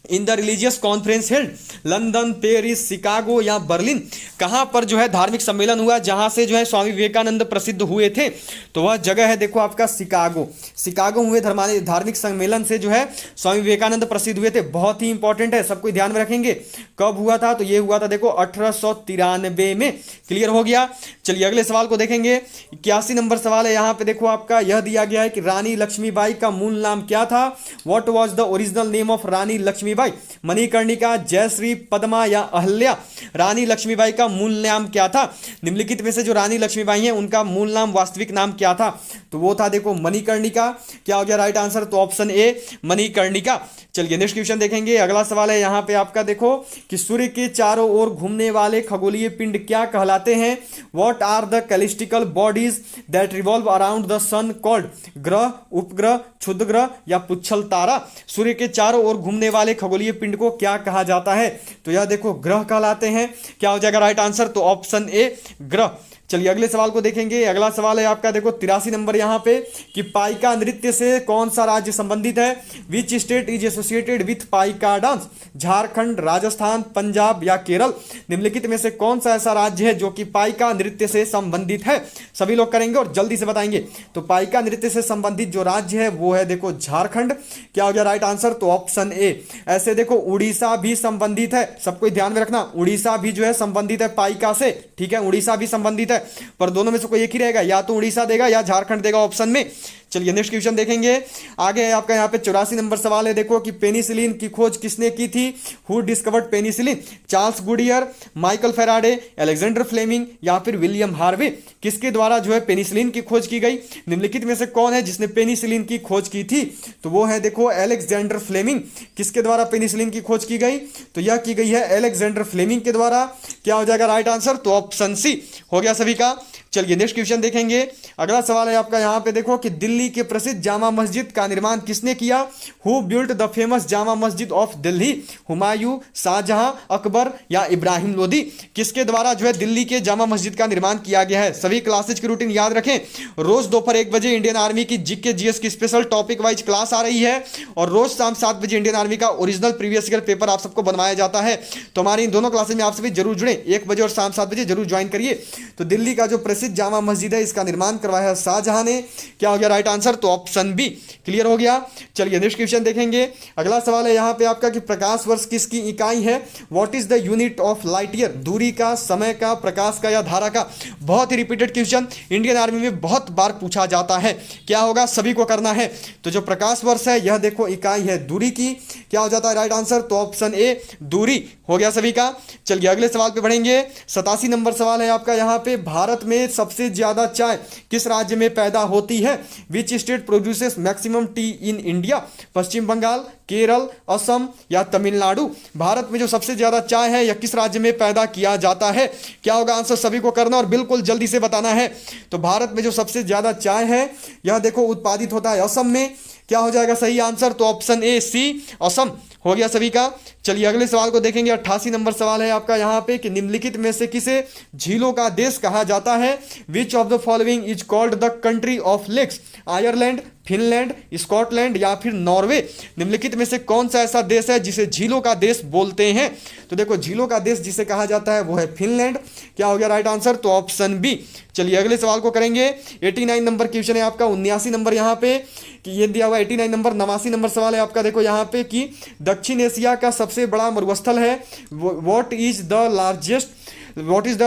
in the religious conference held? London, Paris, Chicago या बर्लिन? कहां पर जो है धार्मिक सम्मेलन हुआ जहां से जो है स्वामी विवेकानंद प्रसिद्ध हुए थे? तो वह जगह है देखो आपका शिकागो। शिकागो हुए धार्मिक सम्मेलन से जो है स्वामी विवेकानंद प्रसिद्ध हुए थे। बहुत ही इंपॉर्टेंट है, सबको ध्यान में रखेंगे। कब हुआ था? तो ये हुआ था देखो 1893 में। क्लियर हो गया। चलिए अगले सवाल को देखेंगे। 81 नंबर सवाल है यहाँ पे देखो आपका, यह दिया गया है कि रानी लक्ष्मीबाई का मूल नाम क्या था? What was the original name of Rani Lakshmibai? Manikarnika, Jayashree, Padma या अहल्या? रानी लक्ष्मीबाई का मूल नाम क्या था? निम्नलिखित में से जो रानी लक्ष्मीबाई हैं उनका मूल नाम, वास्तविक नाम क्या था? तो वो था देखो मणिकर्णिका। क्या हो गया राइट आंसर? तो ऑप्शन ए, मणिकर्णिका। चलिए नेक्स्ट क्वेश्चन देखेंगे। अगला सवाल है यहाँ पे आपका देखो कि सूर्य के चारों ओर घूमने वाले खगोलीय पिंड क्या कहलाते हैं? What are the celestial bodies that revolve around the sun called? ग्रह, उपग्रह, क्षुद्र ग्रह या पुच्छल तारा? सूर्य के चारों ओर घूमने वाले खगोलीय पिंड को क्या कहा जाता है? तो यह देखो ग्रह कहलाते हैं। क्या हो जाएगा राइट आंसर? तो ऑप्शन ए, ग्रह। चलिए अगले सवाल को देखेंगे। अगला सवाल है आपका देखो 83 नंबर यहाँ पे कि पाइका नृत्य से कौन सा राज्य संबंधित है? Which state is associated with Paika dance? Jharkhand, Rajasthan, Punjab या केरल? निम्नलिखित में से कौन सा ऐसा राज्य है जो कि पाइका नृत्य से संबंधित है? सभी लोग करेंगे और जल्दी से बताएंगे। तो पाइका नृत्य से संबंधित जो राज्य है वो है देखो झारखंड। क्या हो गया राइट आंसर? तो ऑप्शन ए। ऐसे देखो उड़ीसा भी संबंधित है, सबको ध्यान में रखना। उड़ीसा भी जो है संबंधित है पाइका से, ठीक है, उड़ीसा भी संबंधित है, पर दोनों में से कोई एक ही रहेगा, या तो उड़ीसा देगा या झारखंड देगा ऑप्शन में। चलिए नेक्स्ट क्वेश्चन देखेंगे। आगे है आपका यहाँ पे 84 नंबर सवाल है, देखो कि पेनिसिलिन की खोज किसने की थी? Who discovered penicillin? Charles Goodyear, Michael Faraday, Alexander Fleming या फिर विलियम हार्वे? किसके द्वारा जो है पेनिसिलिन की खोज की गई? निम्नलिखित में से कौन है जिसने पेनिसिलिन की खोज की थी? तो वो है देखो अलेक्जेंडर फ्लेमिंग। किसके द्वारा पेनिसिलिन की खोज की गई? तो यह की गई है अलेक्जेंडर फ्लेमिंग के द्वारा। क्या हो जाएगा राइट आंसर? तो ऑप्शन सी हो गया सभी का। चलिए नेक्स्ट क्वेश्चन देखेंगे। अगला सवाल है आपका यहाँ पे देखो कि दिल्ली के प्रसिद्ध जामा मस्जिद का निर्माण किसने किया? Who built the famous Jama Masjid of Delhi? Humayun, Shahjahan, Akbar या इब्राहिम लोदी? किसके द्वारा जो है दिल्ली के जामा मस्जिद का निर्माण किया गया है? सभी क्लासेज की रूटीन याद रखें। रोज दोपहर 1 बजे इंडियन आर्मी की जीके जीएस की स्पेशल टॉपिक वाइज क्लास आ रही है और रोज शाम 7 बजे इंडियन आर्मी का ओरिजिनल प्रीवियस ईयर पेपर आप सबको बनवाया जाता है। तो हमारी इन दोनों क्लासेज में आप सभी जरूर जुड़े, 1 बजे और शाम 7 बजे जरूर ज्वाइन करिए। तो दिल्ली का जो प्रसिद्ध जामा मस्जिद है इसका निर्माण करवाया है शाहजहां ने। क्या हो गया राइट आंसर? तो ऑप्शन बी। क्लियर हो गया। चलिए नेक्स्ट क्वेश्चन देखेंगे। अगला सवाल है यहाँ पे आपका कि प्रकाश वर्ष किसकी इकाई है? What is the unit of light year? दूरी का, समय का, प्रकाश का या धारा का? बहुत ही रिपीटेड क्वेश्चन इंडियन आर्मी में बहुत बार पूछा जाता है। क्या होगा? सभी को करना है। तो जो प्रकाश वर्ष है यह देखो इकाई है दूरी की। क्या हो जाता है राइट आंसर? तो ऑप्शन ए दूरी हो गया सभी का। चलिए अगले सवाल पे बढ़ेंगे। 87 नंबर सवाल है आपका यहाँ पे, भारत में सबसे ज्यादा चाय किस राज्य में पैदा होती है? Which state produces maximum tea in India? Paschim Bengal, Kerala, Assam या तमिलनाडु? भारत में जो सबसे ज्यादा चाय है यह किस राज्य में पैदा किया जाता है? क्या होगा आंसर? सभी को करना और बिल्कुल जल्दी से बताना है। तो भारत में जो सबसे ज्यादा चाय है यह देखो उत्पादित होता है असम में। क्या हो जाएगा सही आंसर? तो ऑप्शन ए सी असम हो गया सभी का। चलिए अगले सवाल को देखेंगे। 88 नंबर सवाल है आपका यहाँ पे कि निम्नलिखित में से किसे झीलों का देश कहा जाता है? Which of the following is called the country of lakes? Ireland, Finland, Scotland या फिर नॉर्वे? निम्नलिखित में से कौन सा ऐसा देश है जिसे झीलों का देश बोलते हैं? तो देखो झीलों का देश जिसे कहा जाता है वो है फिनलैंड। क्या हो गया राइट आंसर? तो ऑप्शन बी। चलिए अगले सवाल को करेंगे। 89 नंबर क्वेश्चन है आपका, 79 नंबर यहाँ पे कि ये दिया हुआ 89 नंबर। 89 नंबर सवाल है आपका देखो यहाँ पे कि दक्षिण एशिया का सबसे बड़ा मरुस्थल है what is the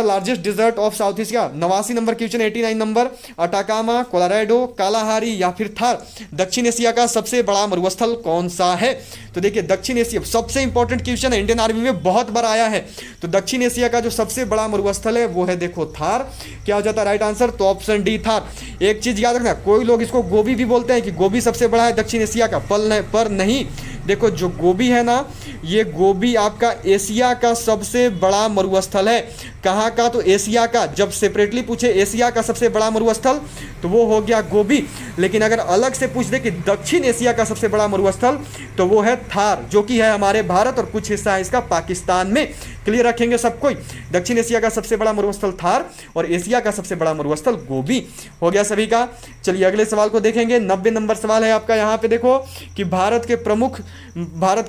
largest desert of south Asia? 89 number question. 89 number, Atacama, Colorado, Kalahari या फिर थार? दक्षिण एशिया का सबसे बड़ा मरुस्थल कौन सा है? तो देखिए दक्षिण एशिया सबसे इंपॉर्टेंट क्वेश्चन है, इंडियन आर्मी में बहुत बार आया है। तो दक्षिण एशिया का जो सबसे बड़ा मरुस्थल है वो है देखो थार। क्या हो जाता है राइट आंसर? तो ऑप्शन डी थार। एक चीज याद रखना, कोई लोग इसको गोबी भी बोलते हैं कि गोबी सबसे बड़ा है दक्षिण एशिया का, पर नहीं। देखो जो गोबी है ना, ये गोबी आपका एशिया का सबसे बड़ा मरुस्थल है। कहाँ का? तो एशिया का। जब सेपरेटली पूछे एशिया का सबसे बड़ा मरुस्थल तो वो हो गया गोबी, लेकिन अगर अलग से पूछ दे कि दक्षिण एशिया का सबसे बड़ा मरुस्थल तो वो है थार, जो कि है हमारे भारत और कुछ हिस्सा है इसका पाकिस्तान में। क्लियर रखेंगे सब कोई। दक्षिण एशिया का सबसे बड़ा मरुस्थल थार और एशिया का सबसे बड़ा मरुस्थल गोबी हो गया सभी का। चलिए अगले सवाल को देखेंगे। 90 नंबर सवाल है आपका यहाँ पे देखो कि भारत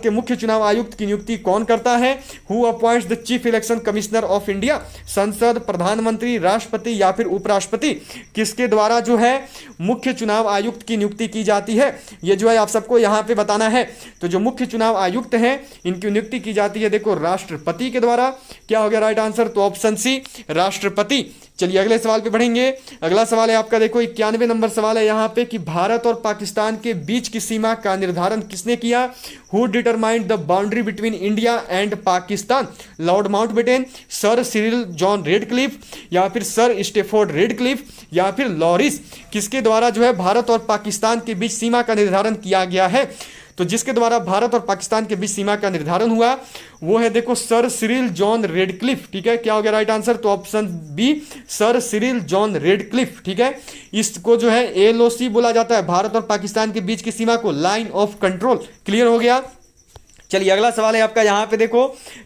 के मुख्य चुनाव आयुक्त की नियुक्ति कौन करता है? Who appoints the chief election commissioner of India? संसद, प्रधानमंत्री, राष्ट्रपति या फिर उपराष्ट्रपति? किसके द्वारा जो है मुख्य चुनाव आयुक्त की नियुक्ति की जाती है? ये जो है आप सबको यहाँ पे बताना है। तो जो मुख्य चुनाव आयुक्त हैं इनकी नियुक्ति की जाती है देखो राष्ट्रपति के द्वारा। क्या हो गया राइट आंसर? तो ऑप्शन सी राष्ट्रपति। चलिए अगले सवाल पे बढ़ेंगे। अगला सवाल है आपका देखो 91 नंबर सवाल है यहाँ पे कि भारत और पाकिस्तान के बीच की सीमा का निर्धारण किसने किया? Who determined the boundary between India and Pakistan? Lord Mountbatten, sir Cyril John Radcliffe या फिर सर स्टेफोर्ड रेडक्लिफ या फिर लॉरिस? किसके द्वारा जो है भारत और पाकिस्तान के बीच सीमा का निर्धारण किया गया है? तो जिसके द्वारा भारत और पाकिस्तान के बीच सीमा का निर्धारण हुआ वो है देखो सर सिरिल जॉन रेडक्लिफ। ठीक है, क्या हो गया राइट आंसर? तो option B sir Cyril John Radcliffe. ठीक है, इसको जो है LOC बोला जाता है, भारत और पाकिस्तान के बीच की सीमा को लाइन ऑफ कंट्रोल। क्लियर हो गया। चलिए अगला सवाल है आपका यहाँ पे देखो,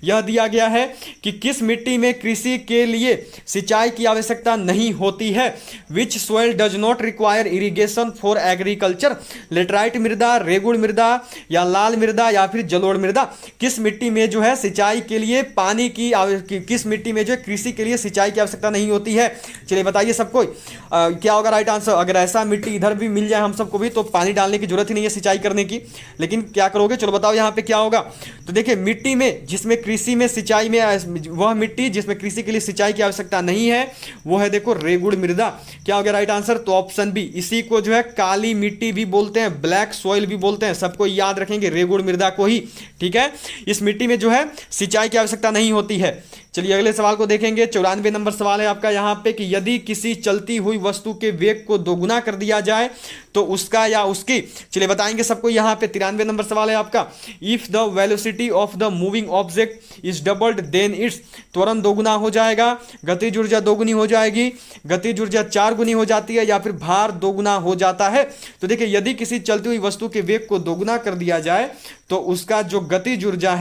यह दिया गया है कि किस मिट्टी में कृषि के लिए सिंचाई की आवश्यकता नहीं होती है? Which soil does not require irrigation for agriculture? Laterite मृदा, रेगुड़ मृदा या लाल मृदा या फिर जलोढ़ मृदा? किस मिट्टी में जो है सिंचाई के लिए पानी की किस मिट्टी में जो है कृषि के लिए सिंचाई की आवश्यकता नहीं होती है? चलिए बताइए सबको क्या होगा राइट आंसर। अगर ऐसा मिट्टी इधर भी मिल जाए हम सबको भी तो पानी डालने की जरूरत ही नहीं है सिंचाई करने की, लेकिन क्या करोगे? चलो बताओ यहाँ पे क्या होगा। होगा। तो देखिए मिट्टी में जिसमें कृषि में सिंचाई में वह मिट्टी जिसमें कृषि के लिए सिंचाई की आवश्यकता नहीं है वो है देखो रेगुड़ मृदा। क्या हो गया राइट आंसर? तो ऑप्शन बी। इसी को जो है काली मिट्टी भी बोलते हैं, ब्लैक सॉइल भी बोलते हैं, सबको याद रखेंगे रेगुड़ मृदा को ही। ठीक है, इस मिट्टी में जो है सिंचाई की आवश्यकता नहीं होती है। चलिए अगले सवाल को देखेंगे। 94 नंबर सवाल है आपका यहाँ पे कि यदि किसी चलती हुई वस्तु के वेग को दोगुना कर दिया जाए तो उसका या उसकी, चलिए बताएंगे सबको यहाँ पे। 93 नंबर सवाल है आपका, if the velocity of the moving object is doubled then its, त्वरण दोगुना हो जाएगा, गतिज ऊर्जा दोगुनी हो जाएगी, गतिज ऊर्जा 4 गुनी हो जाती है, या फिर भार दोगुना हो जाता है। तो देखिए यदि किसी चलती हुई वस्तु के वेग को दोगुना कर दिया जाए तो उसका जो गतिज ऊर्जा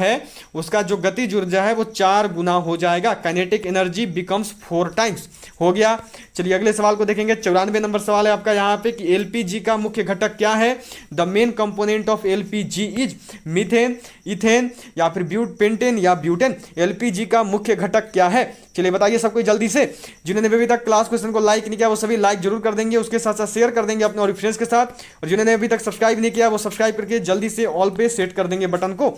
है वो 4 गुना हो जाएगा। Kinetic energy becomes 4 times. हो गया। चलिए अगले सवाल को देखेंगे। 94 नंबर सवाल है आपका यहाँ पे कि एलपीजी का मुख्य घटक क्या है? The main component of LPG is methane, ethane या फिर पेंटेन या ब्यूटेन। एलपीजी का मुख्य घटक क्या है? चलिए बताइए सबको जल्दी से। जिन्होंने अभी तक क्लास क्वेश्चन को लाइक नहीं किया वो सभी लाइक जरूर कर देंगे, उसके साथ साथ शेयर कर देंगे अपने और फ्रेंड्स के साथ, और जिन्होंने अभी तक सब्सक्राइब नहीं किया वो सब्सक्राइब करके जल्दी से ऑल पे सेट कर देंगे बटन को।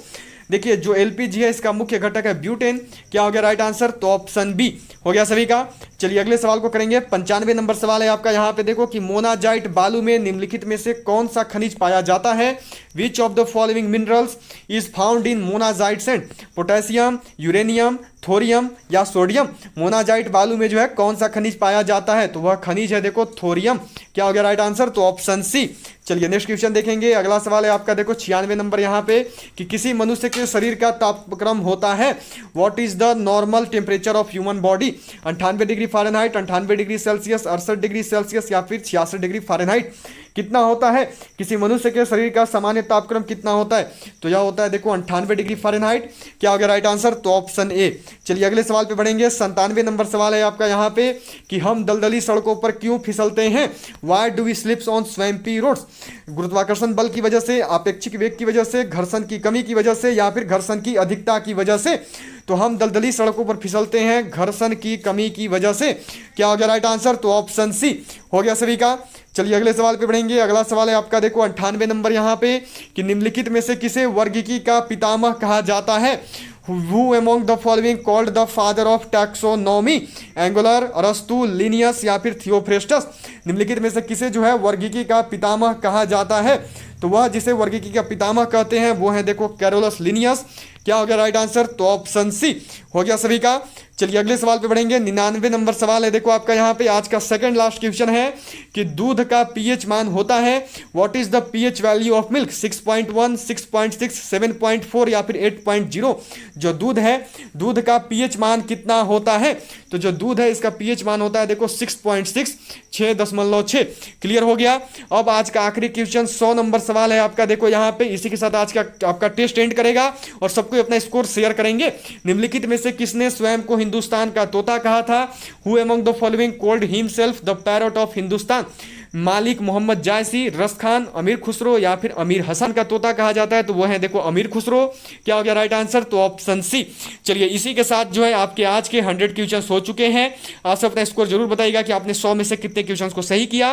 देखिए जो एलपीजी है इसका मुख्य घटक है ब्यूटेन। क्या हो गया राइट आंसर? तो ऑप्शन बी हो गया सभी का। चलिए अगले सवाल को करेंगे। 95 नंबर सवाल है आपका यहाँ पे देखो कि मोनाजाइट बालू में निम्नलिखित में से कौन सा खनिज पाया जाता है? Which of the following minerals is found in monazite sand? Potassium, uranium, thorium या सोडियम। मोनाजाइट बालू में जो है कौन सा खनिज पाया जाता है? तो वह खनिज है देखो थोरियम। क्या हो गया राइट आंसर? तो ऑप्शन सी। चलिए नेक्स्ट क्वेश्चन देखेंगे। अगला सवाल है आपका देखो 96 नंबर यहाँ पे कि किसी मनुष्य के शरीर का तापक्रम होता है, what is the normal temperature of human body? 98 degree Fahrenheit, 98 degree Celsius, 68 degree Celsius या फिर 66 डिग्री फ़ारेनहाइट। कितना होता है किसी मनुष्य के शरीर का सामान्य तापक्रम कितना होता है? तो यह होता है देखो 98 डिग्री फ़ारेनहाइट। क्या हो गया राइट आंसर? तो ऑप्शन ए। चलिए अगले सवाल पे बढ़ेंगे। 97 नंबर सवाल है आपका यहाँ पे कि हम दलदली सड़कों पर क्यों फिसलते हैं? Why do we slips on swampy roads? गुरुत्वाकर्षण बल की वजह से, आपेक्षिक वेग की वजह से, घर्षण की कमी की वजह से या फिर घर्षण की अधिकता की वजह से? तो हम दलदली सड़कों पर फिसलते हैं घर्षण की कमी की वजह से। क्या हो गया राइट आंसर? तो ऑप्शन सी हो गया सभी का। चलिए अगले सवाल पे बढ़ेंगे। अगला सवाल है आपका देखो 98 नंबर यहाँ पे कि निम्नलिखित में से किसे वर्गीकी का पितामह कहा जाता है? Who among the following called the father of taxonomy? Angular, अरस्तु, लिनियस या फिर थियोफ्रेस्टस। निम्नलिखित में से किसे जो है वर्गीकी का पितामह कहा जाता है? तो वह जिसे वर्गीकी का पितामह कहते हैं वो है देखो कैरोलस लिनियस। क्या हो गया राइट आंसर? तो ऑप्शन सी हो गया सभी का। चलिए अगले सवाल पे बढ़ेंगे। 99 नंबर सवाल है देखो आपका यहाँ पे आज का सेकंड लास्ट क्वेश्चन है कि दूध का पीएच मान होता है, what is the pH value of milk? 6.1, 6.6, 7.4 या फिर 8.0। जो दूध है, दूध का पीएच मान कितना होता है? तो जो दूध है इसका पीएच मान होता है देखो 6.6, 6.6। क्लियर हो गया। अब आज का आखिरी क्वेश्चन 100 नंबर सवाल है आपका देखो यहाँ पे। इसी के साथ आज का आपका टेस्ट एंड करेगा और सबको अपना स्कोर शेयर करेंगे। निम्नलिखित में से किसने स्वयं को हिंदुस्तान का तोता कहा था? Who among the following called himself the parrot of Hindustan? मालिक मोहम्मद जायसी, रस खान, अमीर खुसरो या फिर अमीर हसन का तोता कहा जाता है? तो वो है देखो अमीर खुसरो। क्या हो गया राइट आंसर? तो ऑप्शन सी। चलिए इसी के साथ जो है आपके आज के 100 क्वेश्चन हो चुके हैं। आप सब अपना स्कोर जरूर बताइएगा कि आपने 100 में से कितने क्वेश्चन को सही किया।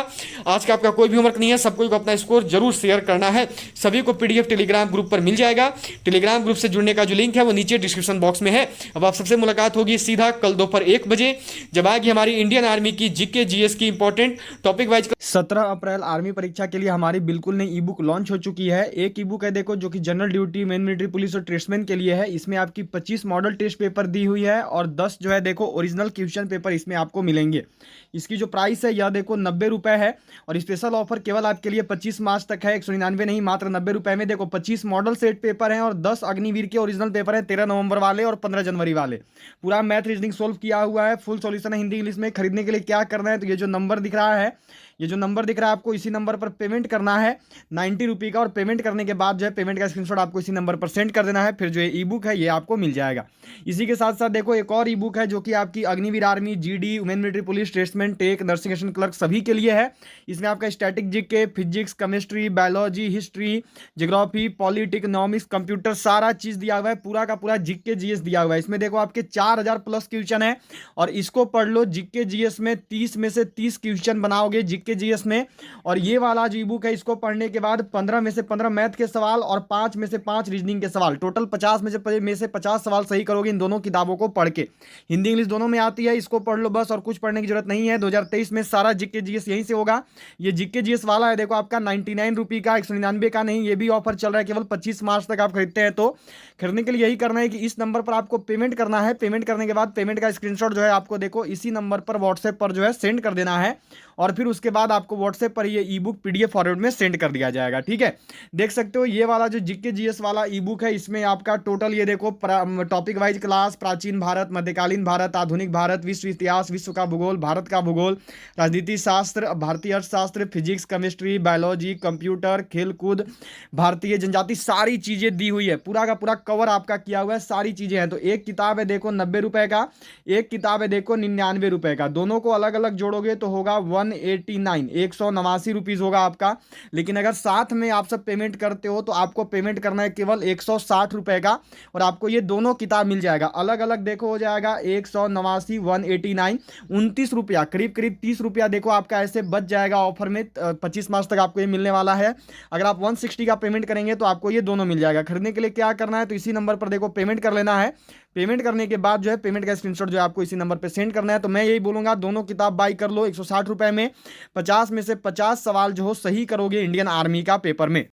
आज का आपका कोई भी होमवर्क नहीं है, सबको अपना स्कोर जरूर शेयर करना है। सभी को पीडीएफ टेलीग्राम ग्रुप पर मिल जाएगा। टेलीग्राम ग्रुप से जुड़ने का जो लिंक है वो नीचे डिस्क्रिप्शन बॉक्स में है। अब आप सबसे मुलाकात होगी सीधा कल दोपहर 1 बजे, जब आएगी हमारी इंडियन आर्मी की जीके जीएस की इंपॉर्टेंट टॉपिक वाइज। 17 अप्रैल आर्मी परीक्षा के लिए हमारी बिल्कुल नई ई बुक लॉन्च हो चुकी है। एक ई बुक है देखो जो कि general duty, main military police और ट्रेड्समैन के लिए है। इसमें आपकी 25 मॉडल टेस्ट पेपर दी हुई है और 10 जो है देखो ओरिजिनल क्वेश्चन पेपर इसमें आपको मिलेंगे। इसकी जो प्राइस है यह देखो 90 रुपये है और स्पेशल ऑफर केवल आपके लिए 25 मार्च तक है। 199 नहीं, मात्र 90 रुपये में देखो 25 मॉडल सेट पेपर हैं और 10 अग्निवीर के ओरिजिनल पेपर हैं, 13 नवंबर वाले और 15 जनवरी वाले। पूरा मैथ रीजनिंग सोल्व किया हुआ है, फुल सॉल्यूशन है हिंदी इंग्लिश में। खरीदने के लिए क्या करना है? तो ये जो नंबर दिख रहा है, ये जो नंबर दिख रहा है आपको, इसी नंबर पर पेमेंट करना है 90 रुपये का, और पेमेंट करने के बाद जो है पेमेंट का स्क्रीनशॉट आपको इसी नंबर पर सेंड कर देना है। फिर जो ये ई बुक है ये आपको मिल जाएगा। इसी के साथ साथ देखो एक और ई बुक है जो कि आपकी Agniveer army, GD, women military police, tradesman, tech, nursing assistant clerk सभी के लिए है। इसमें आपका static GK, physics, chemistry, biology, history, geography, politic, economics, computer सारा चीज़ दिया हुआ है। पूरा का पूरा जीके जीएस दिया हुआ है। इसमें देखो आपके 4000 प्लस क्वेश्चन है और इसको पढ़ लो। जीके जीएस में 30 में से 30 क्वेश्चन बनाओगे, जीके जीएस में। और ये वाला जो ई बुक है इसको पढ़ने के बाद 15 में से 15 मैथ के सवाल और 5 में से 5 रीजनिंग के सवाल, टोटल 50 में से 50 सवाल सही करोगे इन दोनों किताबों को पढ़ के। हिंदी इंग्लिश दोनों में आती है, इसको पढ़ लो बस, और कुछ पढ़ने की जरूरत नहीं है। 2023 में सारा जीके जीएस यहीं से होगा। ये जीके जीएस वाला है देखो आपका 99 रुपये का, 199 का नहीं, ये भी ऑफर चल रहा है, केवल 25 मार्च तक आप खरीदते हैं। तो खरीदने के लिए यही करना है कि इस नंबर पर आपको पेमेंट करना है। पेमेंट करने के बाद पेमेंट का स्क्रीनशॉट जो है आपको देखो इसी नंबर पर व्हाट्सएप पर जो है सेंड कर देना है, और फिर उसके बाद आपको व्हाट्सएप पर ये ई बुक पीडीएफ फॉरवर्ड में सेंड कर दिया जाएगा। ठीक है, देख सकते हो ये वाला जो जीके जीएस वाला ई बुक है इसमें आपका टोटल ये देखो टॉपिक वाइज क्लास, प्राचीन भारत, मध्यकालीन भारत, आधुनिक भारत, विश्व इतिहास, विश्व का भूगोल, भारत का भूगोल, राजनीति शास्त्र, भारतीय अर्थशास्त्र, फिजिक्स, केमिस्ट्री, बायोलॉजी, कंप्यूटर, खेलकूद, भारतीय जनजाति, सारी चीजें दी हुई है। पूरा का पूरा कवर आपका किया हुआ है, सारी चीजें हैं। तो एक किताब है देखो 90 रुपए का, एक किताब है देखो 99 रुपए का, दोनों को अलग अलग जोड़ोगे तो होगा 189 रुपीज होगा आपका। लेकिन अगर साथ में आप सब पेमेंट करते हो तो आपको पेमेंट करना है केवल 160 रुपए का, और आपको ये दोनों किताब मिल जाएगा। अलग अलग देखो हो जाएगा 189, 189, 29 रुपया, करीब करीब 30 रुपया देखो आपका ऐसे बच जाएगा ऑफर में। 25 मार्च तक आपको ये मिलने वाला है। अगर आप 160 का पेमेंट करेंगे तो आपको ये दोनों मिल जाएगा। खरीदने के लिए क्या करना है, तो इसी नंबर पर देखो पेमेंट कर लेना है। पेमेंट करने के बाद जो है पेमेंट का स्क्रीनशॉट जो है आपको इसी नंबर पे सेंड करना है। तो मैं यही बोलूंगा दोनों किताब बाई कर लो 160 रुपए में। 50 में से 50 सवाल जो हो सही करोगे इंडियन आर्मी का पेपर में।